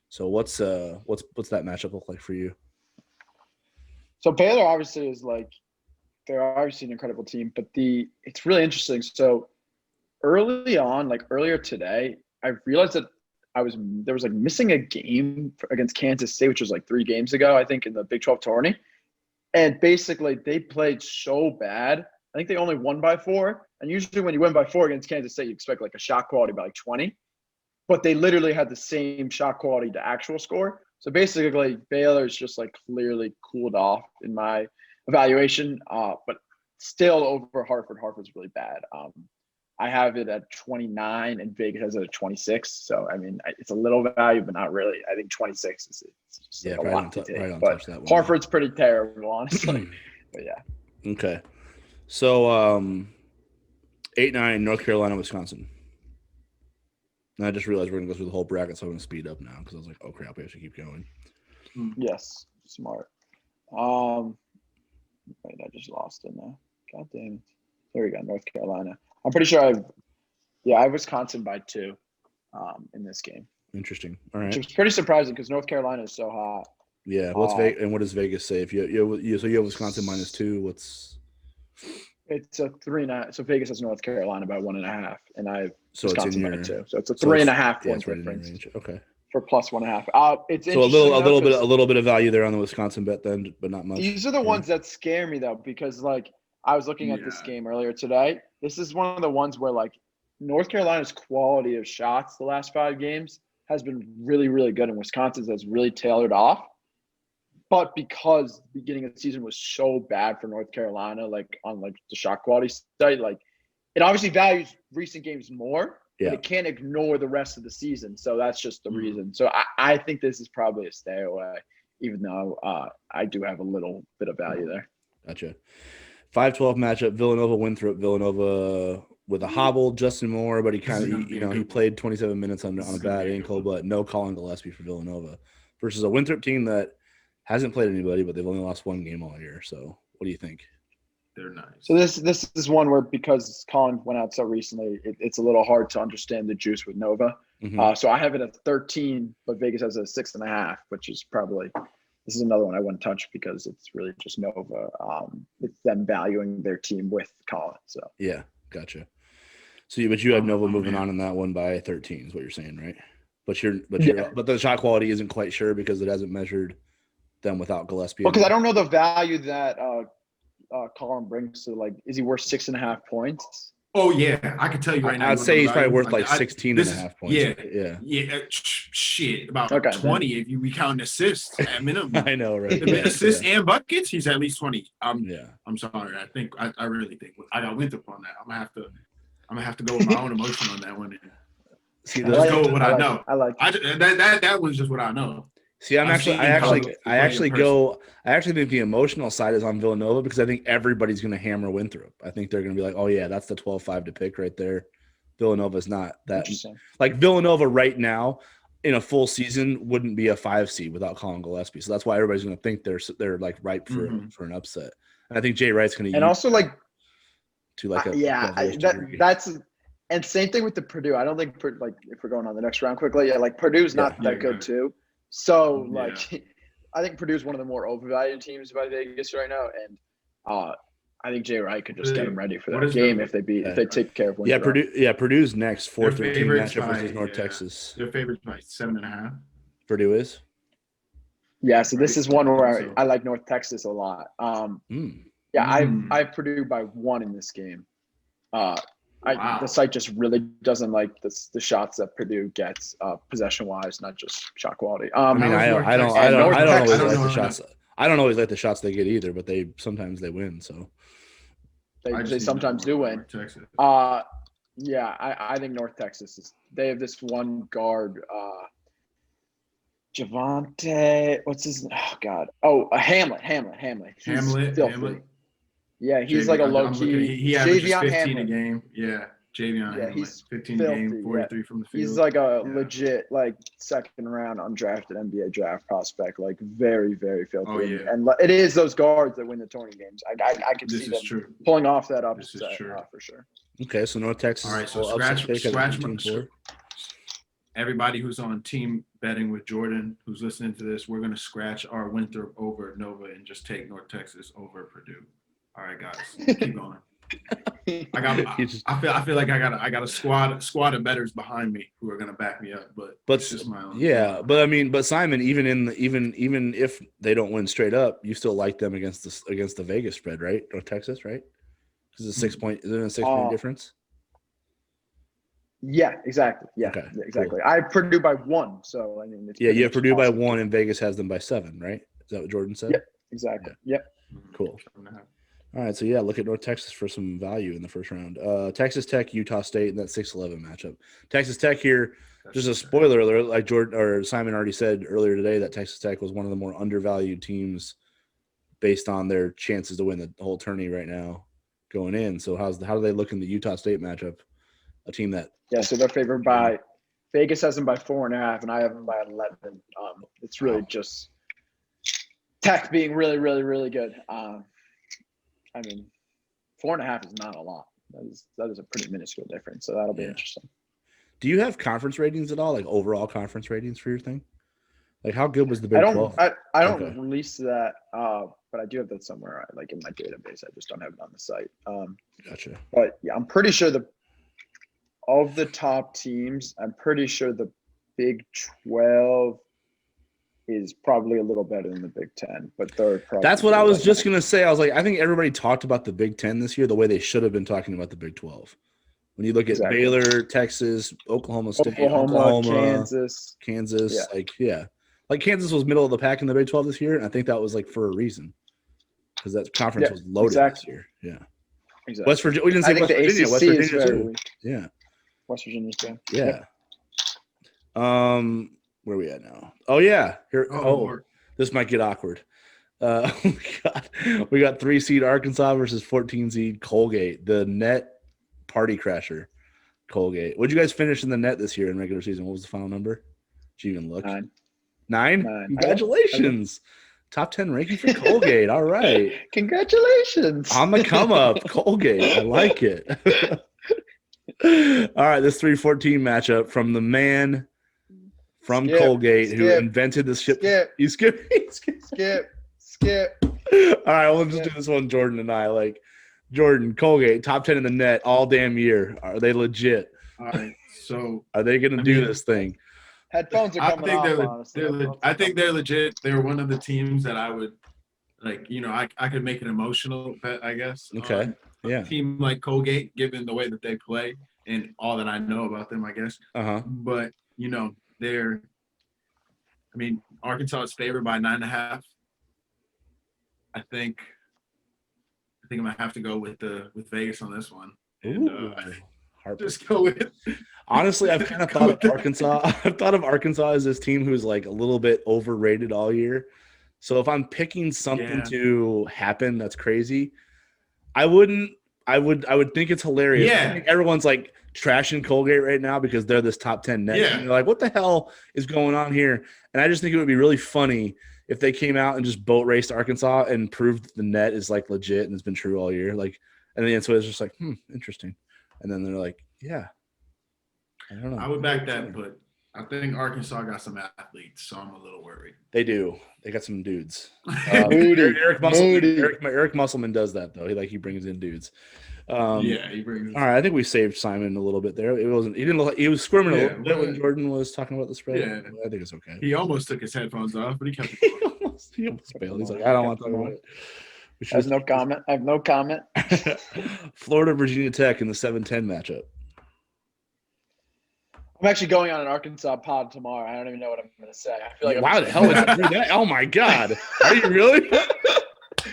So what's that matchup look like for you? So Baylor obviously is like. They're obviously an incredible team, but it's really interesting. So early on, like earlier today, I realized that there was like missing a game against Kansas State, which was like 3 games ago, I think, in the Big 12 tourney. And basically they played so bad. I think they only won by 4. And usually when you win by 4 against Kansas State, you expect like a shot quality by like 20. But they literally had the same shot quality to actual score. So basically Baylor's just like clearly cooled off in my evaluation, but still over Hartford. Hartford's really bad. I have it at 29 and Vegas has it at 26. So, I mean, it's a little value, but not really. I think 26 is just like a lot to take. But Hartford's pretty terrible, honestly. But yeah. Okay. So 8-9 North Carolina, Wisconsin. And I just realized we're going to go through the whole bracket, so I'm going to speed up now because I was like, oh, crap, we have to keep going. Yes. Smart. Wait, I just lost it now. God damn it. There we go, North Carolina. I'm pretty sure I have Wisconsin by 2 in this game. Interesting. All right. Which is pretty surprising because North Carolina is so hot. Yeah. And what does Vegas say? If you have Wisconsin minus 2, what's it's a 3.5. So Vegas has North Carolina by 1.5, and I have Wisconsin by 2. So it's a 3.5 point difference. Okay. For plus 1.5. It's so a little bit of value there on the Wisconsin bet then, but not much. These are the ones that scare me though, because like I was looking at this game earlier today. This is one of the ones where like North Carolina's quality of shots the last 5 games has been really, really good, and Wisconsin's has really tailored off. But because the beginning of the season was so bad for North Carolina, like on like the shot quality site, like it obviously values recent games more. Yeah. But it can't ignore the rest of the season. So that's just the reason. So I think this is probably a stay away, even though I do have a little bit of value there. Gotcha. 5-12 matchup, Villanova-Winthrop. Villanova with a hobble, Justin Moore, but he kind of, he played 27 minutes on a bad ankle, but no Colin Gillespie for Villanova versus a Winthrop team that hasn't played anybody, but they've only lost 1 game all year. So what do you think? They're nice. So this is one where because Colin went out so recently, it's a little hard to understand the juice with Nova. Mm-hmm. So I have it at 13, but Vegas has a 6.5, which is probably this is another one I wouldn't touch because it's really just Nova. It's them valuing their team with Colin. So yeah, gotcha. So you have Nova moving on in that one by 13 is what you're saying, right? But the shot quality isn't quite sure because it hasn't measured them without Gillespie. Well, because I don't know the value that Colin brings to, like, is he worth 6.5 points? Oh yeah, I can tell you right now. I'd say he's probably worth like I- 16 this and a is- half points. Yeah, Right? yeah. Shit, about Okay, 20 if we count assists at minimum. I know, right? Assists and buckets, he's at least 20. Yeah. I'm sorry. I really think I got Winthrop on that. I'm gonna have to go with my own emotion on that one. See, Let's go with what I know. I like That was just what I know. See, I actually think the emotional side is on Villanova because I think everybody's going to hammer Winthrop. I think they're going to be like, oh yeah, that's the 12-5 to pick right there. Villanova's not that like Villanova right now in a full season wouldn't be a 5 seed without Colin Gillespie. So that's why everybody's going to think they're like ripe for an upset. And I think Jay Wright's going to also like to like that's and same thing with the Purdue. I don't think like if we're going on the next round quickly, like Purdue's not that good too. So like I think Purdue's one of the more overvalued teams by Vegas right now, and I think Jay Wright could just get them ready for that game if they take care of Winthrop. Purdue's next 4-13 matchup versus North Texas. Their favorites by 7.5. Purdue is. Yeah, so this is one where I like North Texas a lot. I have Purdue by 1 in this game. The site just really doesn't like the shots that Purdue gets possession wise, not just shot quality. I don't always like the shots they get either, but sometimes they win. So they sometimes do win. I think North Texas they have this one guard, Javante. What's his? Oh God. Oh, Hamlet. Hamlet. Yeah, he's like a low key. He averages 15 a game. Yeah, Javion. Yeah, he's 15 filthy, game, 43 from the field. He's like a legit like second round undrafted NBA draft prospect. Like very, very filthy. Oh yeah. And it is those guards that win the tourney games. I can see them pulling off that upset for sure. Okay, so North Texas. All right, so scratch everybody who's on team betting with Jordan, who's listening to this, we're gonna scratch our Winthrop over Nova and just take North Texas over Purdue. All right, guys, keep going. I feel like I got a squad of bettors behind me who are gonna back me up, but it's just my own. Yeah, but Simon, even if they don't win straight up, you still like them against the Vegas spread, right? North Texas, right? Because it's a 6 point. Is it a 6-point difference? Yeah, exactly. Yeah, okay, exactly. Cool. I have Purdue by 1, so I mean. You have Purdue by 1, and Vegas has them by 7, right? Is that what Jordan said? Yep, exactly. Yep. Cool. All right, so look at North Texas for some value in the first round. Texas Tech, Utah State, and that 6-11 matchup. Texas Tech here, just a spoiler alert, like Jordan or Simon already said earlier today, that Texas Tech was one of the more undervalued teams based on their chances to win the whole tourney right now going in. So how do they look in the Utah State matchup? A team that so they're favored by Vegas has them by 4.5, and I have them by 11. It's really just Tech being really, really, really good. I mean, 4.5 is not a lot. That is a pretty minuscule difference. So that'll be interesting. Do you have conference ratings at all, like overall conference ratings for your thing? Like how good was the Big 12? I don't release that, but I do have that somewhere, like in my database. I just don't have it on the site. Gotcha. But yeah, I'm pretty sure of the top teams, I'm pretty sure the Big 12 is probably a little better than the Big 10, but third. That's what I was just going to say. I was like, I think everybody talked about the Big 10 this year the way they should have been talking about the Big 12. When you look at Baylor, Texas, Oklahoma State, Oklahoma, Kansas, like Kansas was middle of the pack in the Big 12 this year, and I think that was like for a reason because that conference was loaded this year. Yeah, exactly. West Virginia. We didn't say West Virginia. West Virginia too. Yeah, West Virginia's good. Yeah. Where are we at now? Oh yeah, here. This might get awkward. We got 3 seed Arkansas versus 14 seed Colgate. The net party crasher, Colgate. What'd you guys finish in the net this year in regular season? What was the final number? Did you even look? 9. Congratulations. Top 10 ranking for Colgate. All right. Congratulations. On the come up, Colgate. I like it. All right, this 3-14 matchup from the man from Colgate who invented this ship. You skip. All right, we'll just do this one, Jordan and I. Like Jordan, Colgate, top 10 in the net all damn year. Are they legit? All right, so are they going to do this thing? Headphones are coming off. I think they're legit. They're one of the teams that I would like. I could make an emotional bet, I guess. Okay. a team like Colgate, given the way that they play and all that I know about them, I guess. But Arkansas is favored by 9.5. I think I'm gonna have to go with Vegas on this one. And just go with. Honestly, I've kind of thought of Arkansas. I've thought of Arkansas as this team who's like a little bit overrated all year. So if I'm picking something to happen that's crazy, I would think it's hilarious. Yeah. I think everyone's like trashing Colgate right now because they're this top 10 net. Yeah. And they're like, what the hell is going on here? And I just think it would be really funny if they came out and just boat raced Arkansas and proved the net is like legit and it's been true all year. Like, and then so it's just like, interesting. And then they're like, yeah. I don't know. I would back that, but I think Arkansas got some athletes, so I'm a little worried. They do. They got some dudes. Eric Musselman does that though. He brings in dudes. He brings. All right, I think we saved Simon a little bit there. It wasn't. He didn't look like he was squirming a little bit when Jordan was talking about the spread. Yeah, I think it's okay. He almost took his headphones off, but he kept it on. he almost bailed. He's like, I don't want to talk about it. I have no comment. Florida, Virginia Tech in the 7-10 matchup. I'm actually going on an Arkansas pod tomorrow. I don't even know what I'm going to say. I feel like why the hell would you do that? Oh my God! Are you really?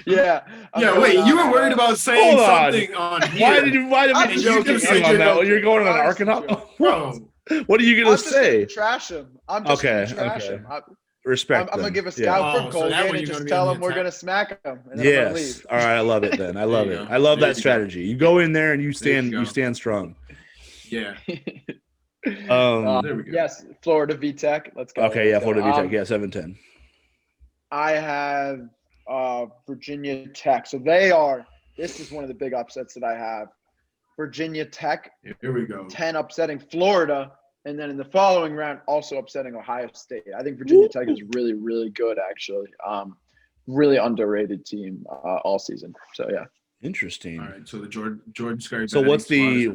Yeah. Wait. You were worried about saying something on here. Why did we joke on that? You're going on an Arkansas, bro. What are you going to say? Trash him. I'm just going to trash him. Respect. I'm going to give a scout for Colgate and just tell him we're going to smack him. And then yes. I'm leave. All right. I love it. Then I love it. I love that strategy. You go in there and you stand strong. Yeah. There we go. Yes, Florida v Tech. Let's go. Okay, yeah, Florida v Tech. Yeah, 7-10. I have Virginia Tech. So this is one of the big upsets that I have. Virginia Tech. Here we go. 10 upsetting Florida. And then in the following round, also upsetting Ohio State. I think Virginia Tech is really, really good, actually. Really underrated team all season. So, yeah. Interesting. All right, so the Jordan Scurry. So what's the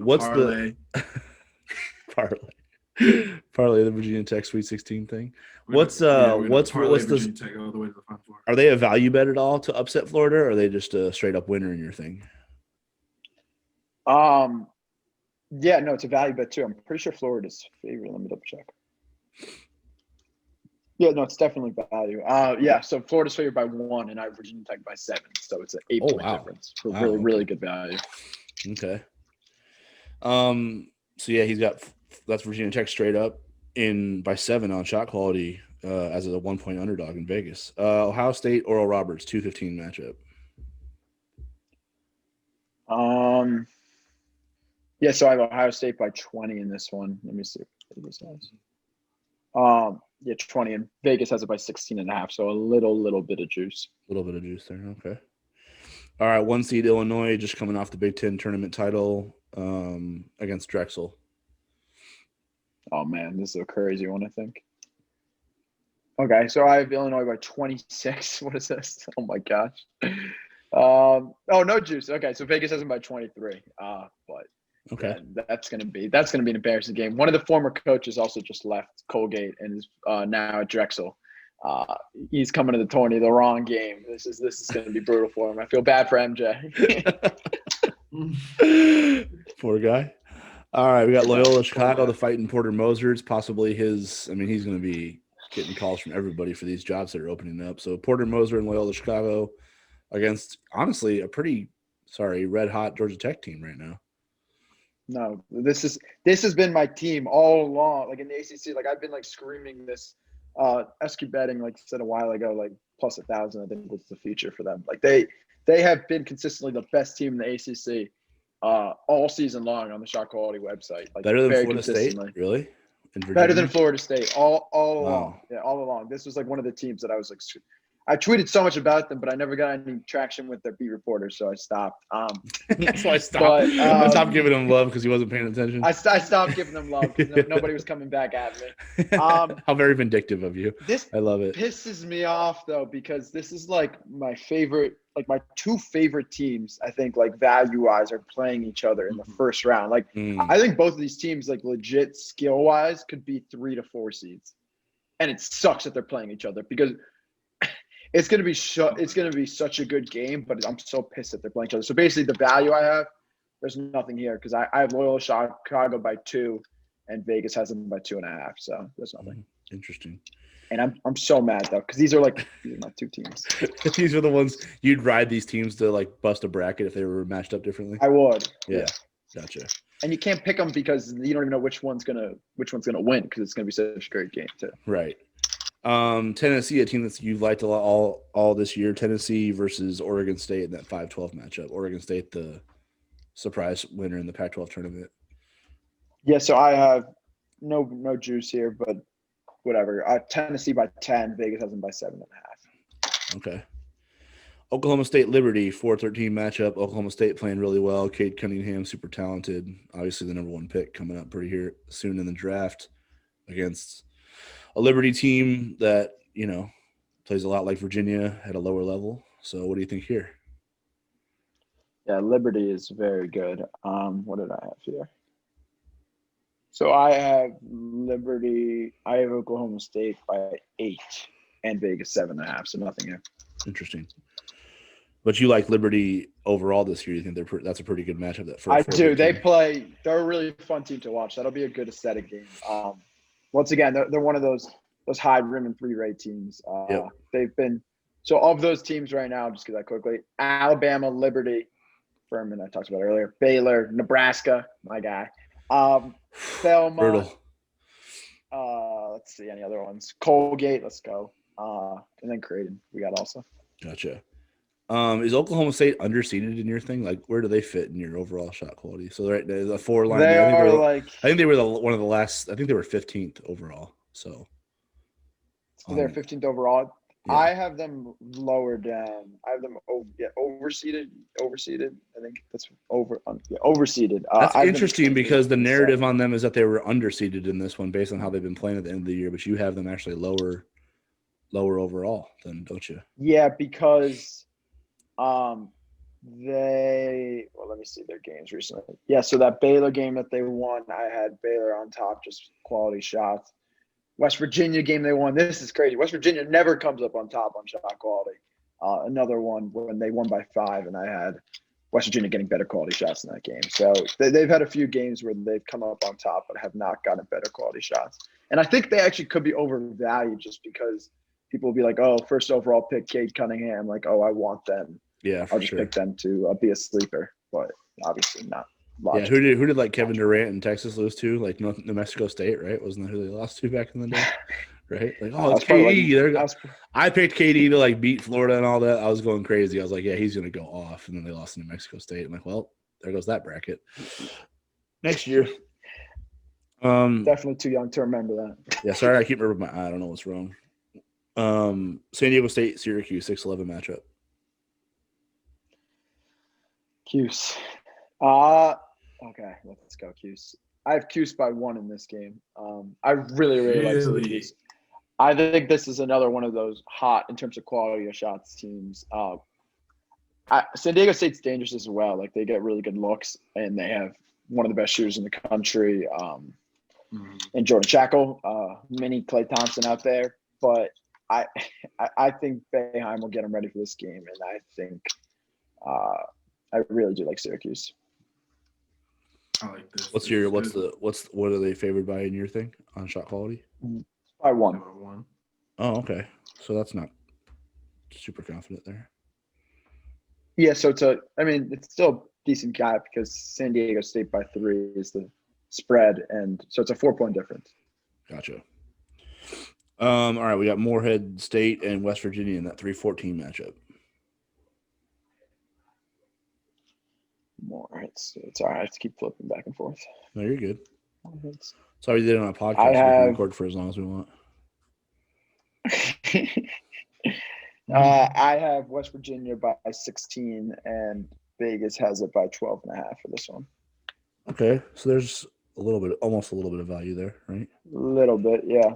parlay the Virginia Tech Sweet 16 thing? What's Virginia Tech all the way to the Final Four. Are they a value bet at all to upset Florida, or are they just a straight up winner in your thing? Yeah, no, it's a value bet too. I'm pretty sure Florida's favorite. Let me double check. Yeah, no, it's definitely value. So Florida's favored by 1, and I have Virginia Tech by 7. So it's an 8-point difference. So really good value. Okay. So yeah, that's Virginia Tech straight up in by 7 on shot quality as a 1-point underdog in Vegas. Ohio State, Oral Roberts, 2-15 matchup. Yeah, so I have Ohio State by 20 in this one. Let me see what this has. 20, and Vegas has it by 16.5, so a little bit of juice. A little bit of juice there, okay. All right, 1 seed Illinois, just coming off the Big Ten tournament title against Drexel. Oh, man, this is a crazy one, I think. Okay, so I have Illinois by 26. What is this? Oh, my gosh. No juice. Okay, so Vegas has them by 23. But okay, yeah, that's gonna be an embarrassing game. One of the former coaches also just left Colgate and is now at Drexel. He's coming to the tourney the wrong game. This is gonna be brutal for him. I feel bad for MJ. Poor guy. All right, we got Loyola Chicago, the fighting Porter Moser. It's possibly he's going to be getting calls from everybody for these jobs that are opening up. So Porter Moser and Loyola Chicago against, honestly, a pretty red hot Georgia Tech team right now. No, this has been my team all along. Like in the ACC, like I've been like screaming this SQ betting, like I said a while ago, like plus 1,000. I think was the future for them. Like they have been consistently the best team in the ACC all season long on the shot quality website. Like better than Florida State, really? Better than Florida State all along. Yeah, all along. This was like one of the teams that I was like. I tweeted so much about them, but I never got any traction with their beat reporters, so I stopped. That's why I stopped. I stopped giving them love because he wasn't paying attention. I stopped giving them love because nobody was coming back at me. How very vindictive of you. I love it. Pisses me off, though, because this is like my favorite, like my 2 favorite teams, I think, like value-wise, are playing each other in the first round. Like, I think both of these teams, like legit skill-wise, could be 3 to 4 seeds. And it sucks that they're playing each other because – It's gonna be such a good game, but I'm so pissed that they're playing each other. So basically, the value I have, there's nothing here because I have Loyola Chicago by 2, and Vegas has them by 2.5. So there's nothing. Interesting. And I'm so mad though because these are my 2 teams. These are the ones you'd ride these teams to like bust a bracket if they were matched up differently. I would. Yeah. Gotcha. And you can't pick them because you don't even know which one's gonna win because it's gonna be such a great game too. Right. Tennessee, a team that you've liked a lot all this year. Tennessee versus Oregon State in that 5-12 matchup. Oregon State, the surprise winner in the Pac-12 tournament. Yeah, so I have no juice here, but whatever. Tennessee by 10. Vegas has them by 7.5. Okay. Oklahoma State Liberty 4-13 matchup. Oklahoma State playing really well. Cade Cunningham, super talented. Obviously the number 1 pick coming up pretty here soon in the draft against a Liberty team that, plays a lot like Virginia at a lower level. So what do you think here? Yeah, Liberty is very good. What did I have here? So I have Liberty. I have Oklahoma State by 8 and Vegas 7.5. So nothing here. Interesting. But you like Liberty overall this year? You think that's a pretty good matchup? I do. They're a really fun team to watch. That'll be a good aesthetic game. Once again, they're one of those high rim and free rate teams. Yep. They've been of those teams right now. Just because quickly, Alabama, Liberty, Furman. I talked about earlier. Baylor, Nebraska, my guy. Thelma. Brutal. Let's see any other ones. Colgate. Let's go. And then Creighton. We got also. Gotcha. Is Oklahoma State underseeded in your thing? Like, where do they fit in your overall shot quality? So right, the 4 line. I think they were one of the last. I think they were 15th overall. So they're 15th overall. Yeah. I have them lower down. I have them overseeded. I think that's overseeded. That's interesting because the narrative on them is that they were underseeded in this one based on how they've been playing at the end of the year. But you have them actually lower overall, then, don't you? Yeah, because let me see their games recently. Yeah, so that Baylor game that they won, I had Baylor on top, just quality shots. West Virginia game they won. This is crazy. West Virginia never comes up on top on shot quality. Another one when they won by 5, and I had West Virginia getting better quality shots in that game. So they've had a few games where they've come up on top but have not gotten better quality shots. And I think they actually could be overvalued just because people will be like, oh, first overall pick Cade Cunningham. Like, oh, I want them. Yeah, I'll just pick them to be a sleeper. But obviously not. Yeah, who did like Kevin Durant in Texas lose to? Like New Mexico State, right? Wasn't that who they lost to back in the day? Right? Like, oh, it's KD. I picked KD to like beat Florida and all that. I was going crazy. I was like, yeah, he's gonna go off. And then they lost to New Mexico State. I'm like, well, there goes that bracket. Next year. Definitely too young to remember that. Yeah, sorry, I keep remembering I don't know what's wrong. San Diego State, Syracuse, 6-11 matchup. Cuse. Okay, let's go Cuse. I have Cuse by 1 in this game. I really like Syracuse. I think this is another one of those hot in terms of quality of shots teams. San Diego State's dangerous as well. Like they get really good looks, and they have one of the best shooters in the country. And Jordan Shackle, mini Klay Thompson out there. But I think Boeheim will get them ready for this game, and I think I really do like Syracuse. I like this. What are they favored by in your thing on shot quality? By 1. Oh, okay. So that's not super confident there. Yeah, so it's still a decent gap because San Diego State by 3 is the spread, and so it's a 4-point difference. Gotcha. All right, we got Morehead State and West Virginia in that 3-14 matchup. It's all right. I have to keep flipping back and forth. No, you're good. Sorry, we did it on a podcast. We can record for as long as we want. I have West Virginia by 16, and Vegas has it by 12.5 for this one. Okay, so there's almost a little bit of value there, right? A little bit. Yeah.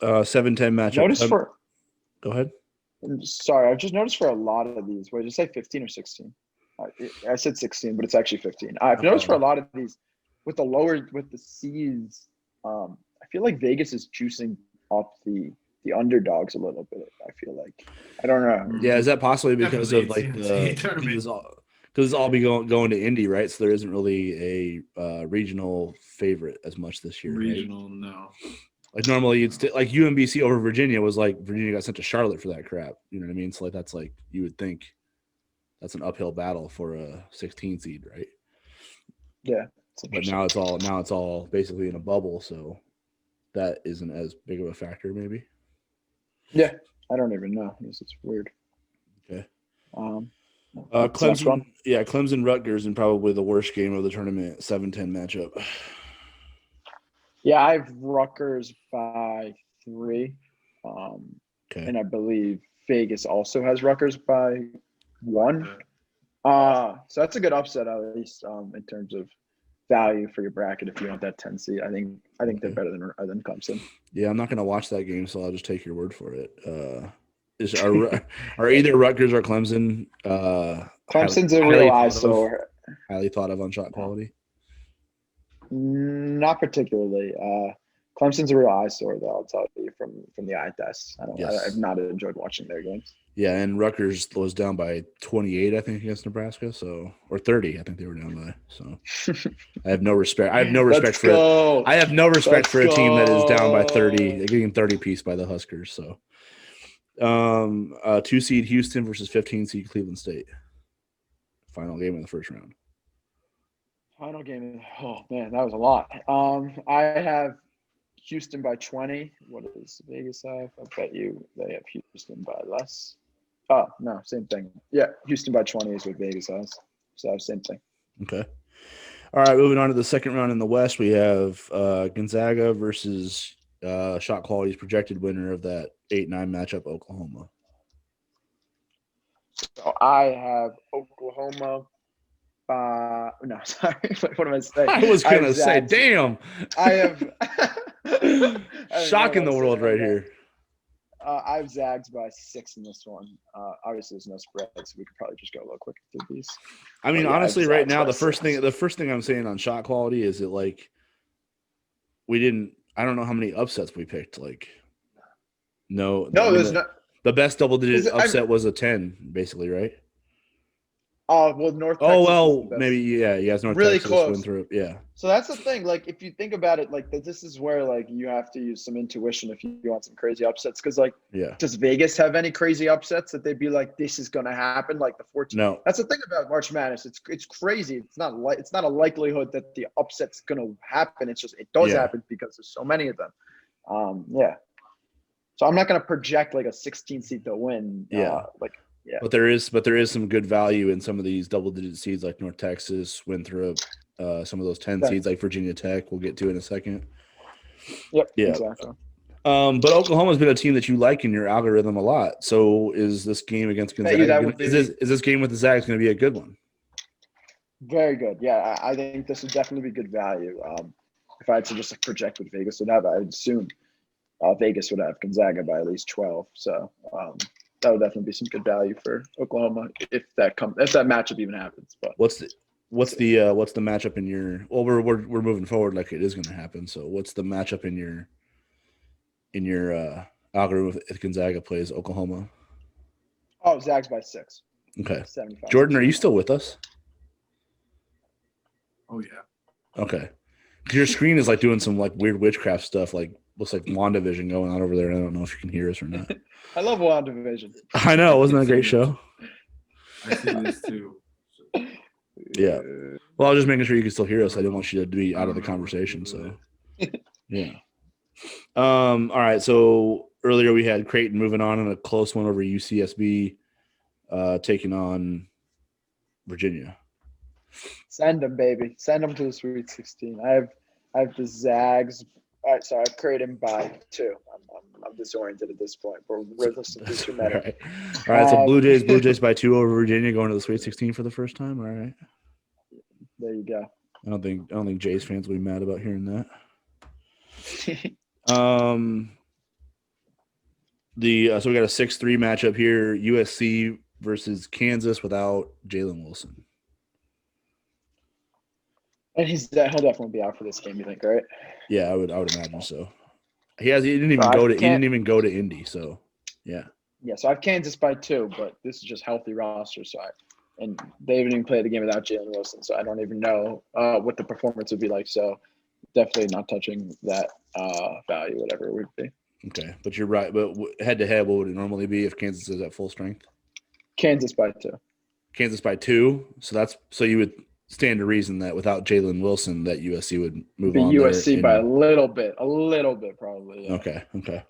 7-10 matchup. Go ahead. Sorry, I've just noticed for a lot of these. Wait, did you say 15 or 16? I said 16, but it's actually 15. I've noticed for a lot of these with the C's, I feel like Vegas is juicing up the the underdogs a little bit. I feel like I don't know. Yeah, is that possibly because of like Definitely NCAA tournament. because it's all be going to Indy, right? So there isn't really a regional favorite as much this year, Regional, right? no. Like normally you'd like UMBC over Virginia was like Virginia got sent to Charlotte for that crap. You know what I mean? So like that's like you would think that's an uphill battle for a 16 seed, right? Yeah, But now it's all basically in a bubble, so that isn't as big of a factor, maybe. Yeah, I don't even know. It's weird. Okay. Clemson. Clemson Rutgers and probably the worst game of the tournament, 7-10 matchup. Yeah, I have Rutgers by 3. Okay. And I believe Vegas also has Rutgers by 1. So that's a good upset, at least in terms of value for your bracket if you want that 10 seed. I think they're better than Clemson. Yeah, I'm not going to watch that game, so I'll just take your word for it. Are either Rutgers or Clemson? Clemson's a real eyesore. Highly thought of on shot quality. Not particularly. Clemson's a real eyesore, though. I'll tell you from the eye test. I've not enjoyed watching their games. Yeah, and Rutgers was down by 28, I think, against Nebraska. So, or 30, I think they were down by. So, I have no respect. I have no respect for a team that is down by 30. They're getting 30 piece by the Huskers. So, 2 seed Houston versus 15 seed Cleveland State. Final game in the first round. Final game. Oh man, that was a lot. I have Houston by 20. What does Vegas have? I bet you they have Houston by less. Oh no, same thing. Yeah, Houston by 20 is what Vegas has. So same thing. Okay. All right, moving on to the second round in the West, we have Gonzaga versus shot quality's projected winner of that 8-9 matchup, Oklahoma. So I have Oklahoma. No, sorry. What am I saying? I was gonna say, damn. I have shock in the world right here. I have Zags by 6 in this one. Obviously, there's no spread, so we could probably just go a little quicker through these. I mean, honestly, right now, the first thing I'm saying on shot quality is that like I don't know how many upsets we picked. Like, there's not. The best double-digit upset was a 10, basically, right? Oh, well, North Texas. Oh, well, maybe, yeah. You guys North really Texas close. went through it. Yeah. So that's the thing. Like, if you think about it, like, this is where, like, you have to use some intuition if you want some crazy upsets. Because, like, does Vegas have any crazy upsets that they'd be like, this is going to happen? Like, the 14. No. That's the thing about March Madness. It's crazy. It's not a likelihood that the upset's going to happen. It's just, it does happen because there's so many of them. So I'm not going to project, like, a 16 seed to win. Yeah. But there is some good value in some of these double-digit seeds like North Texas, Winthrop, some of those 10 seeds like Virginia Tech. We'll get to in a second. Yep. Yeah. Exactly. But Oklahoma's been a team that you like in your algorithm a lot. So is this game against Gonzaga? Is this game with the Zags going to be a good one? Very good. Yeah, I think this would definitely be good value. If I had to just project what Vegas would have, I would assume Vegas would have Gonzaga by at least 12. So that would definitely be some good value for Oklahoma if that matchup even happens. But what's the matchup in your? Well, we're moving forward like it is going to happen. So what's the matchup in your algorithm if Gonzaga plays Oklahoma? Oh, Zags by 6. Okay. 75. Jordan, are you still with us? Oh yeah. Okay. Because your screen is like doing some like weird witchcraft stuff, like looks like WandaVision going on over there. I don't know if you can hear us or not. I love WandaVision. I know, wasn't that a great show? I see this too. Yeah. Well, I was just making sure you could still hear us. I didn't want you to be out of the conversation. So, yeah. All right. So earlier we had Creighton moving on in a close one over UCSB, taking on Virginia. Send them, baby. Send them to the Sweet 16. I have the Zags. All right, sorry, I've Creighton by 2. I'm disoriented at this point. We're listening to too many. All right. So Blue Jays by 2 over Virginia, going to the Sweet 16 for the first time. All right. There you go. I don't think Jays fans will be mad about hearing that. So we got a 6-3 matchup here: USC versus Kansas without Jalen Wilson. And he'll definitely be out for this game. You think, right? Yeah, I would imagine so. He didn't even go to Indy. So yeah. Yeah, so I have Kansas by 2, but this is just healthy roster. And they haven't even played the game without Jalen Wilson, so I don't even know what the performance would be like. So definitely not touching that value, whatever it would be. Okay, but you're right. But head to head, what would it normally be if Kansas is at full strength? Kansas by 2. Kansas by 2. So you would stand to reason that without Jalen Wilson, that USC would move on. USC by a little bit probably. Yeah. Okay.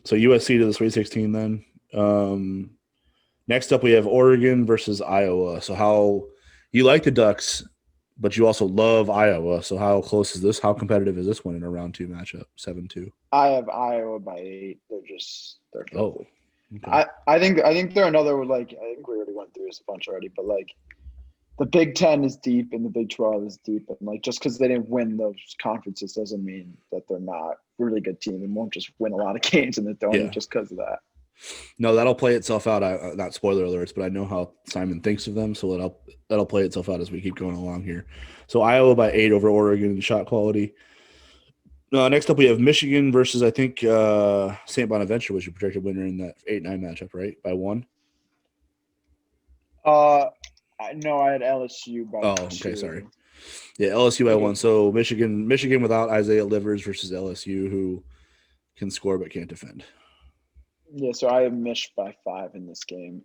So USC to the Sweet 16 then. Next up, we have Oregon versus Iowa. So how you like the Ducks, but you also love Iowa. So how close is this? How competitive is this one in a round 2 matchup? 7-2. I have Iowa by 8. They're filthy. Okay. I think they're another, like, I think we already went through this a bunch already, but like the Big 10 is deep and the Big 12 is deep, and like just because they didn't win those conferences doesn't mean that they're not a really good team and won't just win a lot of games in the tournament just because of that. No, that'll play itself out. Not spoiler alerts, but I know how Simon thinks of them, so that'll play itself out as we keep going along here. So Iowa by 8 over Oregon in shot quality. Next up, we have Michigan versus, I think, St. Bonaventure was your projected winner in that 8-9 matchup, right? By 1? No, I had LSU by 2. Oh, okay, sorry. Yeah, LSU by 1. So Michigan without Isaiah Livers versus LSU, who can score but can't defend. Yeah, so I have Mish by 5 in this game.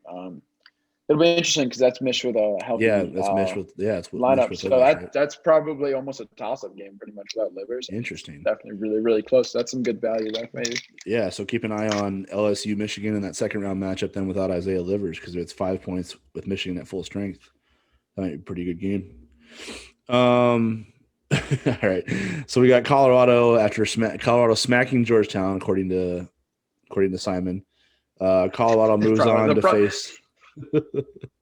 It'll be interesting because that's Mish with a healthy it's lineup. Mish with so Livers, right? that's probably almost a toss-up game, pretty much without Livers. Interesting. Definitely really, really close. That's some good value there, maybe. Yeah, so keep an eye on LSU Michigan in that second round matchup then without Isaiah Livers, because it's 5 points with Michigan at full strength. That might be a pretty good game. All right. So we got Colorado after Colorado smacking Georgetown, according to Simon. Colorado moves on to face.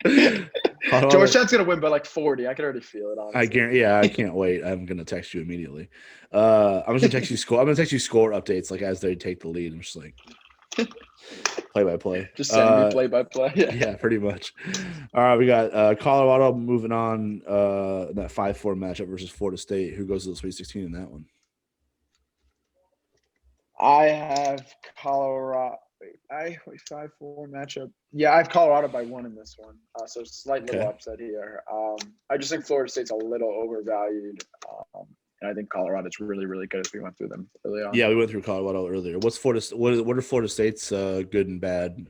Georgetown's gonna win by like 40. I can already feel it. Honestly. I guarantee. Yeah, I can't wait. I'm gonna text you immediately. I'm just gonna text you score. I'm gonna text you score updates like as they take the lead. I'm just like play by play. Just send me play by play. Yeah, pretty much. All right, we got Colorado moving on that 5-4 matchup versus Florida State. Who goes to the Sweet 16 in that one? I have Colorado. 5-4 matchup. Yeah, I have Colorado by 1 in this one. So slight little upset here. I just think Florida State's a little overvalued. And I think Colorado's really, really good as we went through them early on. Yeah, we went through Colorado earlier. What are Florida State's good and bad?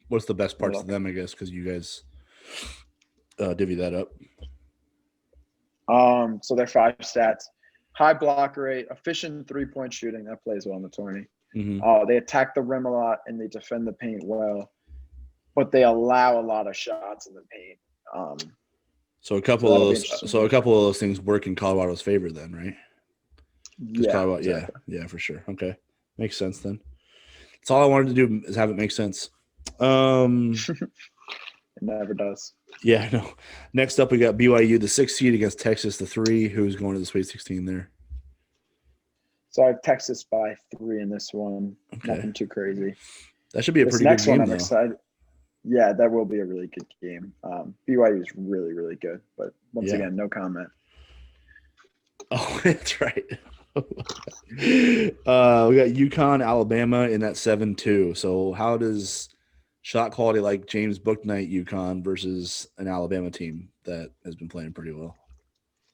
What's the best parts of them, I guess, because you guys divvy that up. So their 5 stats. High block rate, efficient 3-point shooting. That plays well in the tourney. Mm-hmm. They attack the rim a lot and they defend the paint well, but they allow a lot of shots in the paint. So a couple of those things work in Colorado's favor then, right? Yeah, Colorado, exactly. yeah, for sure. Okay, makes sense then. That's all I wanted to do is have it make sense. It never does. Yeah, I know. Next up, we got BYU, the 6th seed against Texas, the 3. Who's going to the Sweet 16 there? So I have Texas by 3 in this one. Okay. Nothing too crazy. That should be a pretty good game, I'm excited. Yeah, that will be a really good game. BYU is really, really good, but once again, no comment. Oh, that's right. We got UConn, Alabama in that 7-2. So how does shot quality like James Bouknight UConn versus an Alabama team that has been playing pretty well?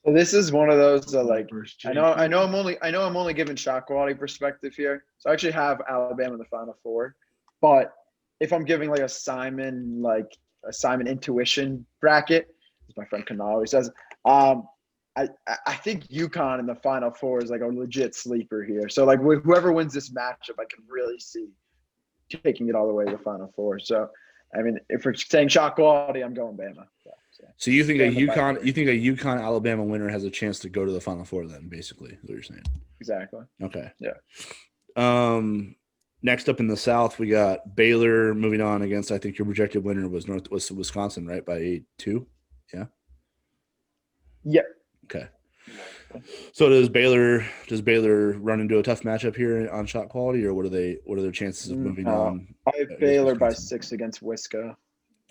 Well, this is one of those that, like, I know I'm only giving shot quality perspective here. So I actually have Alabama in the Final Four, but if I'm giving like a Simon intuition bracket, as my friend Kanal always says, I think UConn in the Final Four is like a legit sleeper here. So like whoever wins this matchup, I can really see taking it all the way to the Final Four. So I mean, if we're saying shot quality, I'm going Bama. So you think a UConn Alabama winner has a chance to go to the Final Four then, basically, is what you're saying? Exactly. Okay. Yeah. Next up in the South, we got Baylor moving on against, I think your projected winner was Wisconsin, right? By 2? Yeah. Yep. Okay. So does Baylor run into a tough matchup here on shot quality, or what are their chances of moving on? I have Baylor by 6 against Wisco.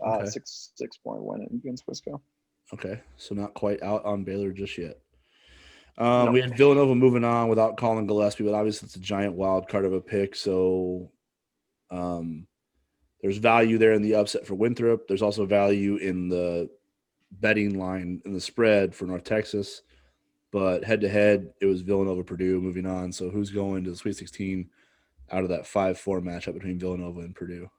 Okay. 6-point win against Wisco. Okay, so not quite out on Baylor just yet. We had Villanova moving on without Colin Gillespie, but obviously it's a giant wild card of a pick. So there's value there in the upset for Winthrop. There's also value in the betting line in the spread for North Texas. But head-to-head, it was Villanova-Purdue moving on. So who's going to the Sweet 16 out of that 5-4 matchup between Villanova and Purdue?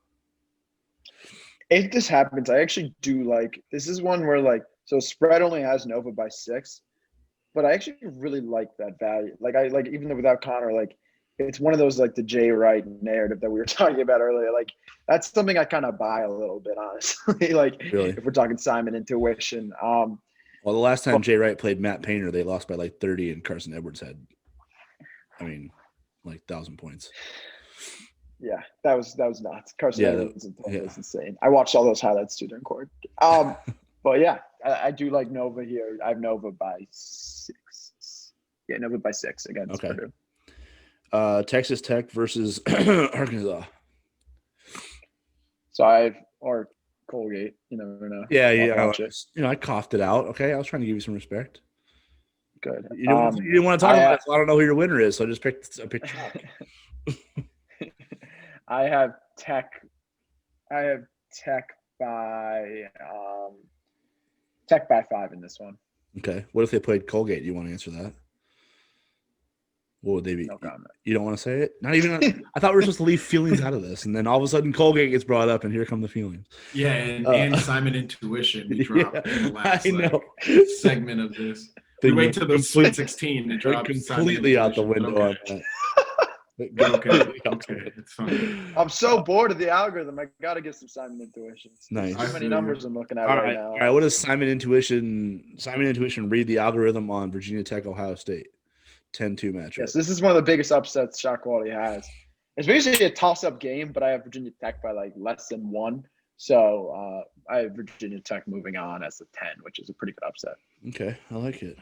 If this happens, I actually do like – this is one where, so spread only has Nova by 6. But I actually really like that value. Even though without Connor, it's one of those the Jay Wright narrative that we were talking about earlier. That's something I kind of buy a little bit, honestly. Really? If we're talking Simon intuition. Well, the last time Jay Wright played Matt Painter, they lost by 30, and Carson Edwards had, 1,000 points. Yeah, that was nuts. Carson Edwards was insane. I watched all those highlights too during court. But yeah, I do like Nova here. I have Nova by 6. Yeah, Nova by 6 against Purdue. Texas Tech versus Arkansas. So or Colgate. You never know. Yeah. I coughed it out. Okay, I was trying to give you some respect. Good. You didn't want to talk about it, so I don't know who your winner is. So I just picked Chalk. I have Tech by 5 in this one. Okay. What if they played Colgate? Do you want to answer that? What would they be? No comment. You don't want to say it? Not even. I thought we were supposed to leave feelings out of this, and then all of a sudden Colgate gets brought up, and here come the feelings. Yeah, and Simon Intuition we dropped in the last segment of this. We wait till the Sweet 16 to drop completely out the window on that. Okay, it's fine. I'm so bored of the algorithm. I got to get some Simon Intuition. Nice. How many numbers I'm looking at right now? All right, what does Simon Intuition read the algorithm on Virginia Tech, Ohio State? 10-2 matchup. Yes, this is one of the biggest upsets shot quality has. It's basically a toss-up game, but I have Virginia Tech by less than 1. So I have Virginia Tech moving on as a 10, which is a pretty good upset. Okay, I like it.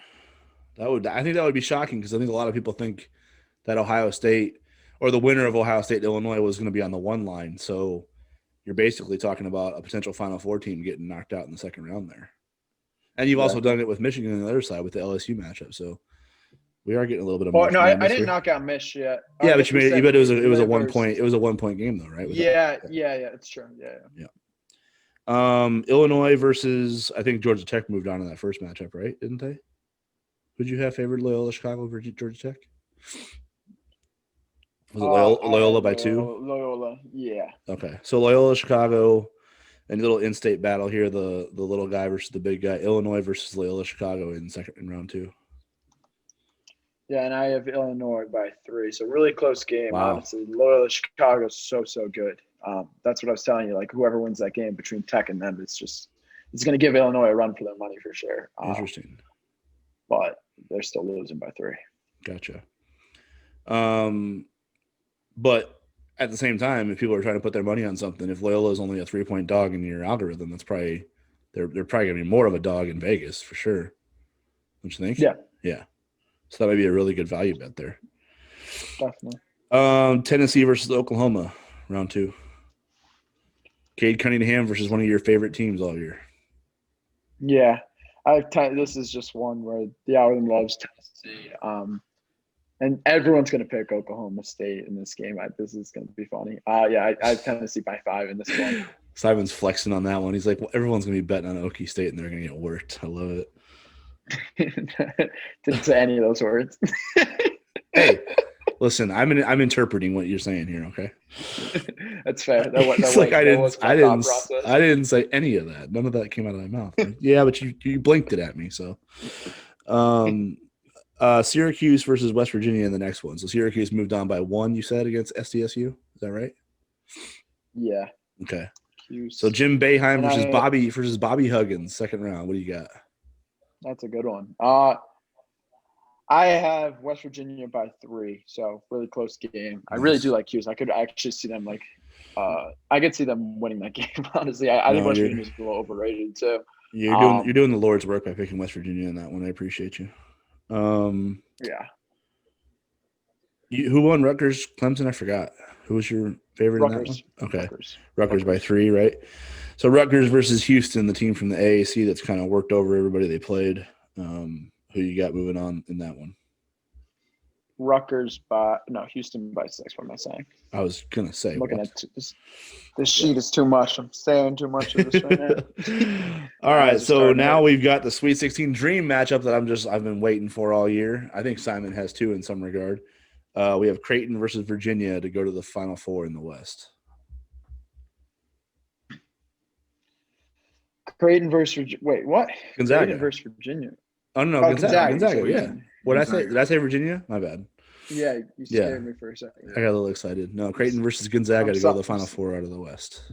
I think that would be shocking because I think a lot of people think that Ohio State or the winner of Ohio State Illinois was going to be on the 1 line. So you're basically talking about a potential Final Four team getting knocked out in the second round there. And you've also done it with Michigan on the other side with the LSU matchup. So we are getting a little bit of. Well, no, I didn't knock out Mich yet. Yeah, but you made it. You bet it was a 1 point. It was a 1 point game though, right? Yeah, it's true. Yeah. Illinois versus I think Georgia Tech moved on in that first matchup, right? Didn't they? Who'd you have favored Loyola Chicago over Georgia Tech? Was it Loyola by 2? Loyola, yeah. Okay, so Loyola Chicago, a little in-state battle here. The little guy versus the big guy. Illinois versus Loyola Chicago in round 2. Yeah, and I have Illinois by 3. So really close game, wow. Honestly. Loyola Chicago is so good. That's what I was telling you. Whoever wins that game between Tech and them, it's going to give Illinois a run for their money for sure. Interesting. But they're still losing by 3. Gotcha. But at the same time, if people are trying to put their money on something, if Loyola is only a 3-point dog in your algorithm, that's probably they're probably going to be more of a dog in Vegas for sure. Don't you think? Yeah. So that might be a really good value bet there. Definitely. Tennessee versus Oklahoma, round 2. Cade Cunningham versus one of your favorite teams all year. Yeah, this is just one where the algorithm loves Tennessee. And everyone's going to pick Oklahoma State in this game. This is going to be funny. I have Tennessee by 5 in this one. Simon's flexing on that one. He's like, well, everyone's going to be betting on Okie State, and they're going to get worked. I love it. Didn't say any of those words. Hey, listen, I'm interpreting what you're saying here. Okay, that's fair. I didn't say any of that. None of that came out of my mouth. Yeah, but you blinked it at me. So, Syracuse versus West Virginia in the next one. So Syracuse moved on by 1. You said against SDSU. Is that right? Yeah. Okay. So Jim Boeheim versus Bobby Huggins, second round. What do you got? That's a good one. I have West Virginia by 3, so really close game. I really do like Hughes. I could actually see them I could see them winning that game. Honestly, I think West Virginia is a little overrated too. You're doing the Lord's work by picking West Virginia in that one. I appreciate you. Yeah. Who won Rutgers Clemson? I forgot. Who was your favorite in that one? Okay, Rutgers by 3, right? So Rutgers versus Houston, the team from the AAC that's kind of worked over everybody they played. Who you got moving on in that one? Houston by 6. What am I saying? I was gonna say. I'm looking at this sheet is too much. I'm saying too much of this right now. All right, so now we've got the Sweet 16 dream matchup that I've been waiting for all year. I think Simon has too in some regard. We have Creighton versus Virginia to go to the Final Four in the West. Creighton versus Virginia. Wait, what? Gonzaga Creighton versus Virginia. Oh no, Gonzaga. Yeah. What did I say? Did I say Virginia? My bad. Yeah, you scared me for a second. I got a little excited. No, Creighton versus Gonzaga to go to the Final Four out of the West.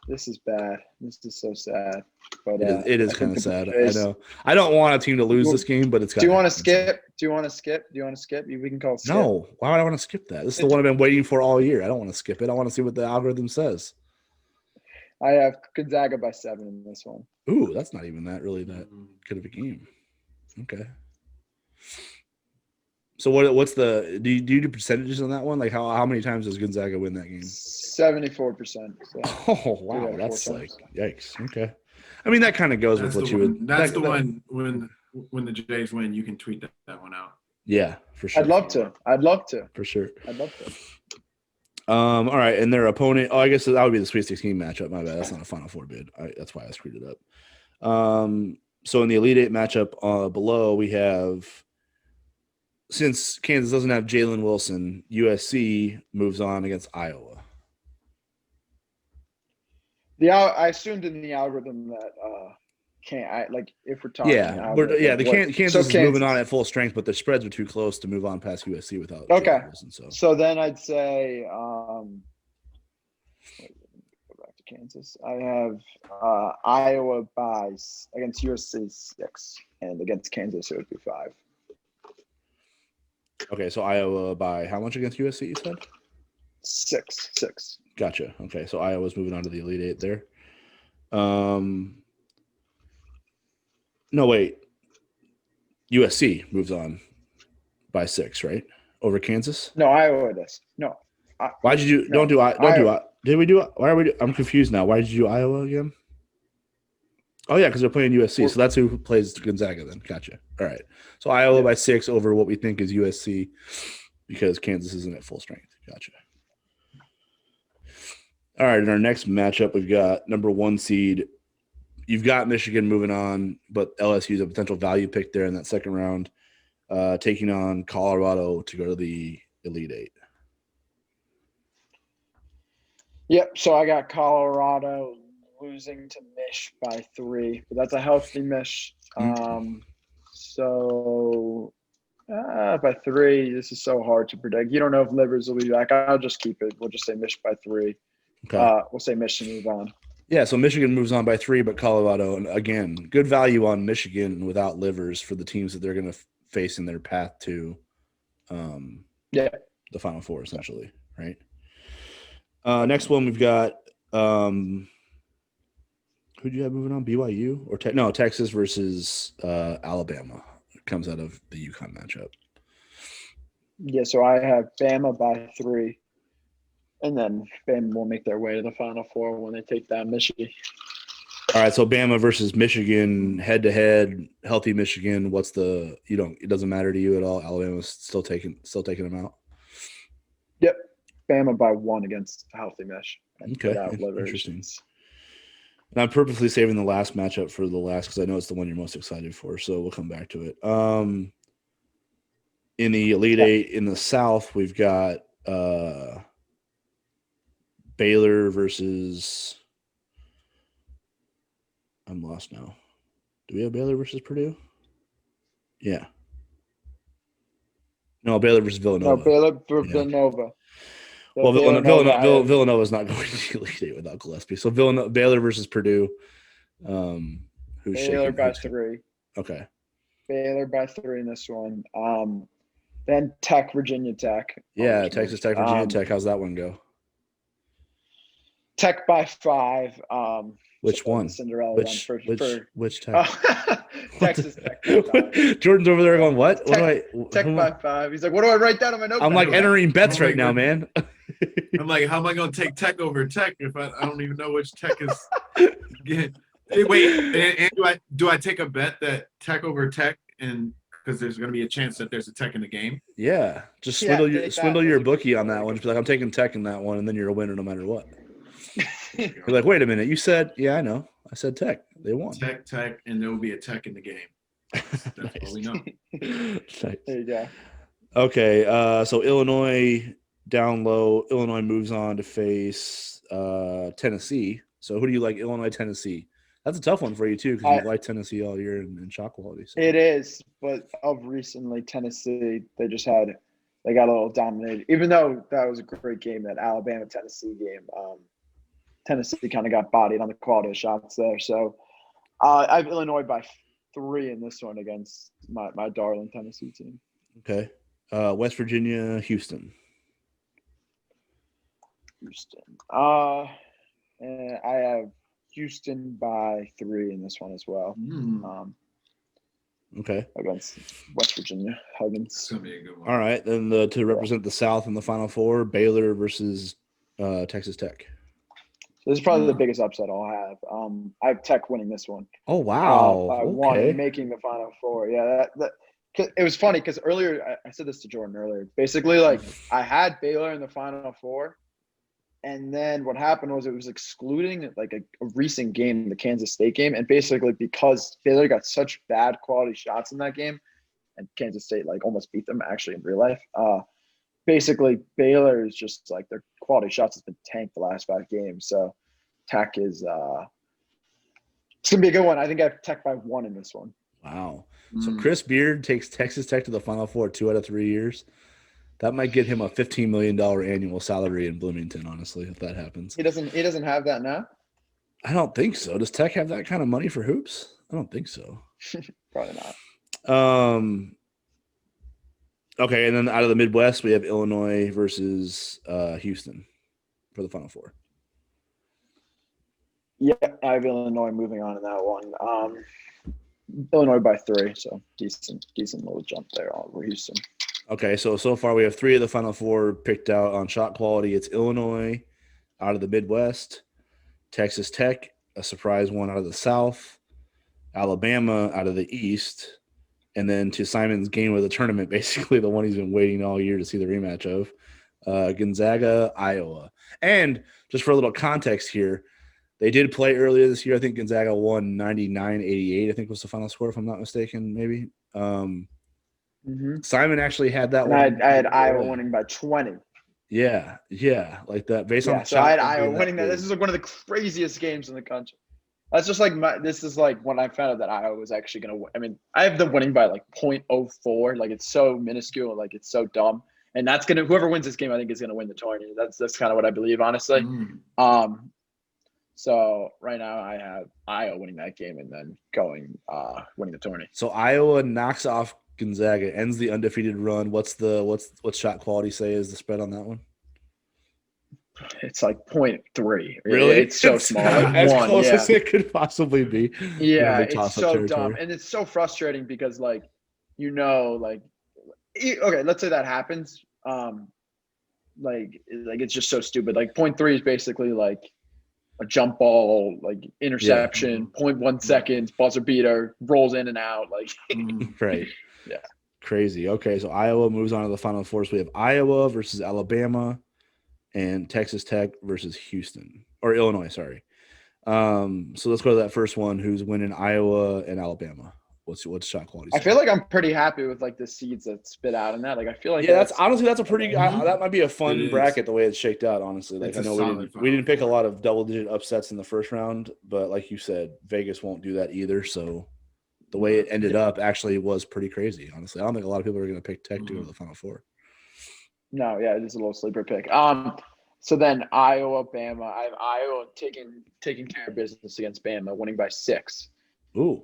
This is bad. This is so sad. But it is kind of sad. I know. I don't want a team to lose this game, but it's got. Do you want to skip? Do you want to skip? We can call it skip. No. Why would I want to skip that? This is the one I've been waiting for all year. I don't want to skip it. I want to see what the algorithm says. I have Gonzaga by 7 in this one. Ooh, that's not even that good of a game. Okay. So what's the do you do percentages on that one? Like how many times does Gonzaga win that game? 74%. So oh wow, that's like yikes. Okay. I mean that kind of goes with what you would. That's the one when the Jays win, you can tweet that one out. Yeah, for sure. I'd love to. For sure. I'd love to. All right, and their opponent. Oh, I guess that would be the Sweet 16 matchup. My bad. That's not a Final Four bid. That's why I screwed it up. So in the Elite Eight matchup below, we have, since Kansas doesn't have Jalen Wilson, USC moves on against Iowa. I assumed in the algorithm that if we're talking. Kansas is moving on at full strength, but the spreads are too close to move on past USC without. Okay. Wilson, so then I'd say go back to Kansas. I have Iowa against USC 6, and against Kansas it would be 5. Okay, so Iowa by how much against USC? You said 6. Gotcha. Okay, so Iowa's moving on to the Elite Eight there. No, wait. USC moves on by 6, right? Over Kansas? No, Iowa does. No. Why did you don't do did we do why are we I'm confused now. Why did you do Iowa again? Oh yeah, because they're playing USC. So that's who plays Gonzaga then. Gotcha. All right. So Iowa by 6 over what we think is USC because Kansas isn't at full strength. Gotcha. All right, in our next matchup, we've got number 1 seed. You've got Michigan moving on, but LSU is a potential value pick there in that second round, taking on Colorado to go to the Elite Eight. Yep. So I got Colorado losing to Mich by 3, but that's a healthy Mich. So by 3, this is so hard to predict. You don't know if Livers will be back. I'll just keep it. We'll just say Mich by 3. Okay. We'll say Michigan move on. Yeah, so Michigan moves on by 3, but Colorado, and again, good value on Michigan without Livers for the teams that they're going to face in their path to the Final Four, essentially, right? Next one, we've got who do you have moving on? BYU or Texas versus Alabama. It comes out of the UConn matchup. Yeah, so I have Bama by 3. And then Bama will make their way to the Final Four when they take down Michigan. All right, so Bama versus Michigan, head-to-head, healthy Michigan. It doesn't matter to you at all. Alabama's still taking them out. Yep, Bama by 1 against healthy Mich. Okay, interesting. And I'm purposely saving the last matchup for the last because I know it's the one you're most excited for. So we'll come back to it. In the Elite Eight in the South, we've got. Baylor versus I'm lost now. Do we have Baylor versus Purdue? Yeah. No, Baylor versus Villanova. No, Baylor versus Villanova. Well, Villanova's not going to the Elite Eight without Gillespie. So Baylor versus Purdue. Baylor by 3. Okay. Baylor by 3 in this one. Then Virginia Tech. Yeah, Texas Tech, Virginia Tech. How's that one go? Tech by 5. Which one? Cinderella which Tech? Texas Tech. Jordan's over there going, what? Tech by 5. He's like, what do I write down on my notebook? I'm like entering bets right now, man. I'm like, how am I going to take Tech over Tech if I don't even know which Tech is? Wait, and do I take a bet that Tech over Tech and because there's going to be a chance that there's a tech in the game. Yeah, just Yeah, swindle your bookie on that one. Just be like, I'm taking tech in that one, and then you're a winner no matter what. You're like, wait a minute, you said, yeah, I know, I said tech. They won. Tech, and there will be a tech in the game. That's Nice. all we know. Nice. There you go. Okay, so Illinois down low. Illinois moves on to face Tennessee. So who do you like? Illinois, Tennessee. That's a tough one for you too, because you've liked Tennessee all year in shot quality. So. It is, but of recently, Tennessee, they got a little dominated. Even though that was a great game, that Alabama-Tennessee game, Tennessee kind of got bodied on the quality of shots there. So I have Illinois by 3 in this one against my darling Tennessee team. Okay. West Virginia, Houston. And I have Houston by 3 in this one as well. Okay. Against West Virginia Huggins. It's gonna be a good one. All right, then to represent the South in the Final Four, Baylor versus Texas Tech. So this is probably the biggest upset I'll have. I have Tech winning this one. Oh wow! By 1 and making the Final Four. Yeah, it was funny because earlier I said this to Jordan earlier. Basically, like I had Baylor in the Final Four. And then what happened was it was excluding like a recent game, the Kansas State game. And basically because Baylor got such bad quality shots in that game and Kansas State like almost beat them actually in real life. Basically Baylor is just like their quality shots has been tanked the last 5 games. So Tech is it's going to be a good one. I think I have Tech by 1 in this one. Wow. So Chris Beard takes Texas Tech to the Final Four 2 out of 3 years. That might get him a $15 million annual salary in Bloomington, honestly, if that happens. He doesn't have that now? I don't think so. Does Tech have that kind of money for hoops? I don't think so. Probably not. Okay, and then out of the Midwest, we have Illinois versus Houston for the Final Four. Yeah, I have Illinois moving on in that one. Illinois by 3, so decent little jump there over Houston. Okay, so far we have 3 of the Final Four picked out on shot quality. It's Illinois out of the Midwest, Texas Tech, a surprise one out of the South, Alabama out of the East, and then to Simon's game of the tournament, basically the one he's been waiting all year to see the rematch of, Gonzaga, Iowa. And just for a little context here, they did play earlier this year. I think Gonzaga won 99-88, I think was the final score, if I'm not mistaken, maybe. Simon actually had that one. I had Iowa winning by 20. Yeah, like that. Based on so I had Iowa winning that. This is like one of the craziest games in the country. That's just like this is like when I found out that Iowa was actually going to win. I mean, I have them winning by like 0.04. Like it's so minuscule, like it's so dumb. And that's going to whoever wins this game, I think is going to win the tournament. That's kind of what I believe, honestly. So right now I have Iowa winning that game and then winning the tournament. So Iowa knocks off Gonzaga, ends the undefeated run. What's shot quality say is the spread on that one? It's like 0.3. Really? It's so small. Like as close as it could possibly be. Yeah, it's so dumb. And it's so frustrating because okay, let's say that happens. It's just so stupid. Like 0.3 is basically like a jump ball, like interception, 0.1 seconds, buzzer beater, rolls in and out. Like right. Yeah. Crazy. Okay, so Iowa moves on to the Final Four. So we have Iowa versus Alabama and Texas Tech versus Houston. Or Illinois, sorry. So let's go to that first one. Who's winning Iowa and Alabama? What's shot quality? I feel like I'm pretty happy with like the seeds that spit out in that. Like I feel like that's a pretty that might be a fun bracket the way it's shaked out, honestly. Like I know we didn't pick a lot of double-digit upsets in the first round, but like you said, Vegas won't do that either. So the way it ended up actually was pretty crazy, honestly. I don't think a lot of people are going to pick Tech to go to the Final Four. No, yeah, it is a little sleeper pick. So then Iowa, Bama. I have Iowa taking care of business against Bama, winning by 6. Ooh.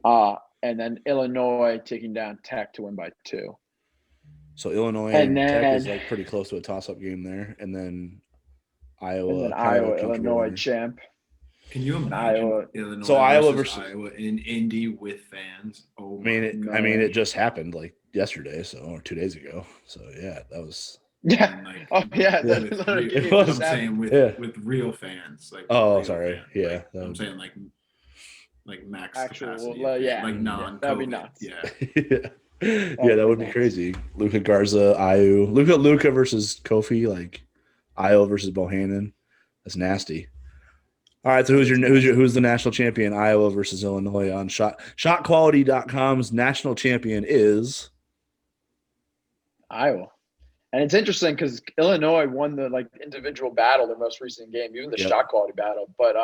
And then Illinois taking down Tech to win by 2. So Illinois and Tech is like pretty close to a toss-up game there, and then Iowa. Illinois champ. Can you imagine Illinois Iowa versus Iowa in Indy with fans? Oh, I mean, it just happened like yesterday, or 2 days ago. So yeah, that was. Yeah. It was. I'm saying with real fans. Like. Oh, sorry. Fans. Yeah. I'm saying like max actual, capacity. like non. Yeah. That'd be nuts. Yeah. Yeah, that would be crazy. Luka Garza, Ayu, Luka versus Kofi, like Ayo versus Bohannon. That's nasty. All right, so who's the national champion? Iowa versus Illinois on shotquality.com's national champion is Iowa. And it's interesting because Illinois won the individual battle, their most recent game, even the shot quality battle. But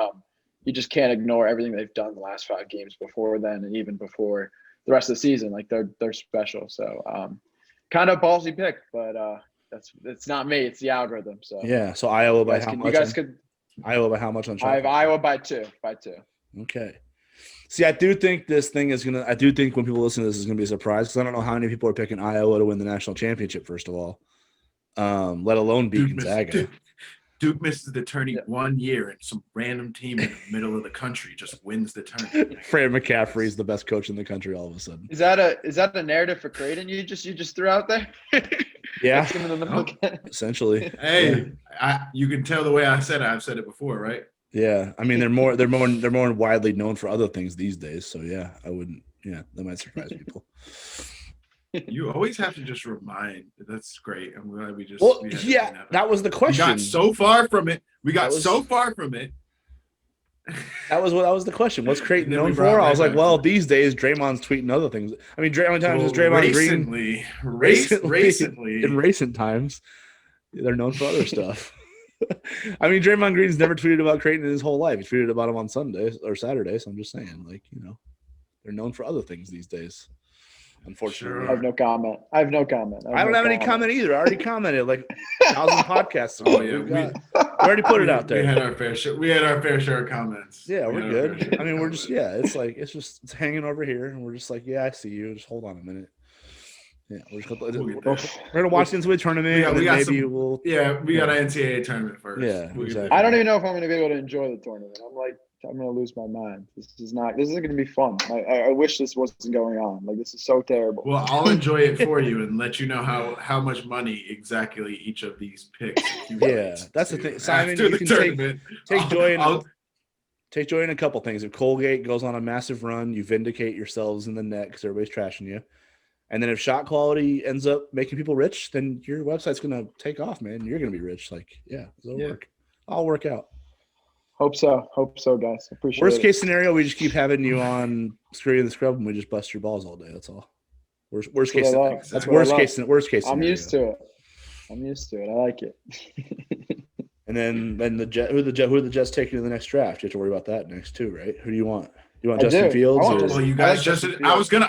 you just can't ignore everything they've done the last 5 games before then, and even before the rest of the season. Like they're special. So kind of ballsy pick, but it's not me. It's the algorithm. So yeah. So Iowa by how much? You guys could. Iowa by how much on shot? I have Iowa by 2. Okay. See, I do think this thing is gonna. I do think when people listen to this is gonna be a surprise because I don't know how many people are picking Iowa to win the national championship. First of all, let alone beat Gonzaga. Duke misses the tourney 1 year, and some random team in the middle of the country just wins the tourney. Fran McCaffrey is the best coach in the country. All of a sudden, is that a narrative for Creighton? You just threw out there? Yeah, essentially. Hey, you can tell the way I said it. I've said it before, right? Yeah, I mean they're more widely known for other things these days. So yeah, I wouldn't. Yeah, that might surprise people. You always have to just remind. That's great. I'm glad we just. Well, yeah, that was the question. We got so far from it. That was the question. What's Creighton known for? I was like, well, these days Draymond's tweeting other things. I mean, how many times is Draymond Green? Recently, in recent times, they're known for other stuff. I mean, Draymond Green's never tweeted about Creighton in his whole life. He tweeted about him on Sunday or Saturday. So I'm just saying, they're known for other things these days. Unfortunately, I have no comment. I don't have any comment either. I already commented 1,000 podcasts ago. Oh yeah, we already put it out there. We had our fair share of comments. Yeah, we're good. I mean, we're just it's hanging over here, and we're just like, yeah, I see you. Just hold on a minute. Yeah, we're gonna watch the NCAA tournament. We got an NCAA tournament first. Yeah, exactly. I don't even know if I'm gonna be able to enjoy the tournament. I'm gonna lose my mind. This isn't gonna be fun. I wish this wasn't going on. This is so terrible. Well, I'll enjoy it for you and let you know how much money exactly each of these picks. Yeah, that's the thing, Simon. You can take joy in. Take joy in a couple things. If Colgate goes on a massive run, you vindicate yourselves in the net because everybody's trashing you. And then if shot quality ends up making people rich, then your website's gonna take off, man. You're gonna be rich. It'll work. I'll work out. Hope so, guys. Appreciate it. Worst case scenario, we just keep having you on Scurry and the Scrub, and we just bust your balls all day. That's all. Worst case scenario. That's worst case scenario. I'm used to it. I like it. And then who are the Jets taking in the next draft? You have to worry about that next too, right? Who do you want? Do you want Justin Fields? Well, you guys I was gonna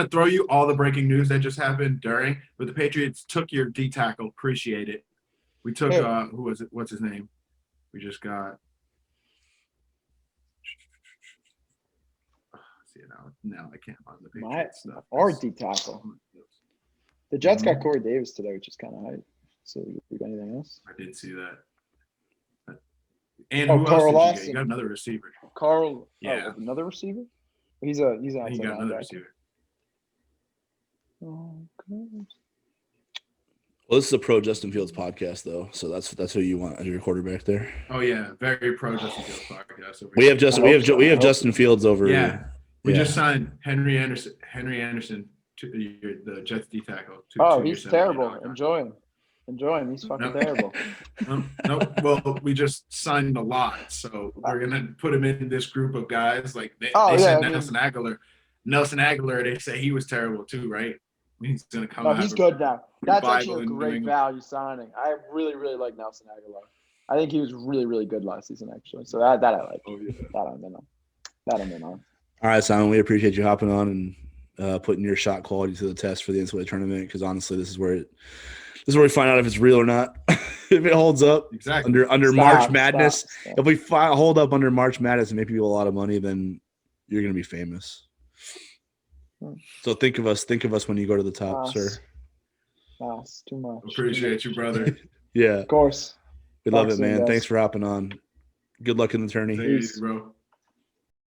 throw you all the breaking news that just happened during, but the Patriots took your D tackle. Appreciate it. We took who was it? What's his name? We just got. See now I can't find the Patriots stuff. Our D tackle. The Jets got Corey Davis today, which is kind of hype. So you got anything else? I did see that. And who else did you get? You got another receiver. Carl. Yeah. Another receiver? He's outside. He got another receiver. Oh, God. Well, this is a pro Justin Fields podcast, though, so that's who you want as your quarterback there. Oh yeah, very pro Justin Fields podcast. We have Justin Fields over. Yeah, we just signed Henry Anderson to the Jets D tackle. He's terrible. Enjoy him. He's fucking terrible. No. Well, we just signed a lot, so we're gonna put him in this group of guys. They said Nelson Aguilar. Nelson Aguilar, they say he was terrible too, right? He's gonna come out. He's good now. That's actually a great value signing. I really, really like Nelson Aguilar. I think he was really, really good last season, actually. So that I like. Oh, yeah. That I'm in on. All right, Simon. We appreciate you hopping on and putting your shot quality to the test for the NCAA tournament. Because honestly, this is where we find out if it's real or not. If it holds up under March Madness. Stop. If we hold up under March Madness and make people a lot of money, then you're gonna be famous. So think of us when you go to the top, sir. Too much. Appreciate you, brother. Yeah. Of course. We love it, man. Thanks for hopping on. Good luck in the tourney. Easy, bro.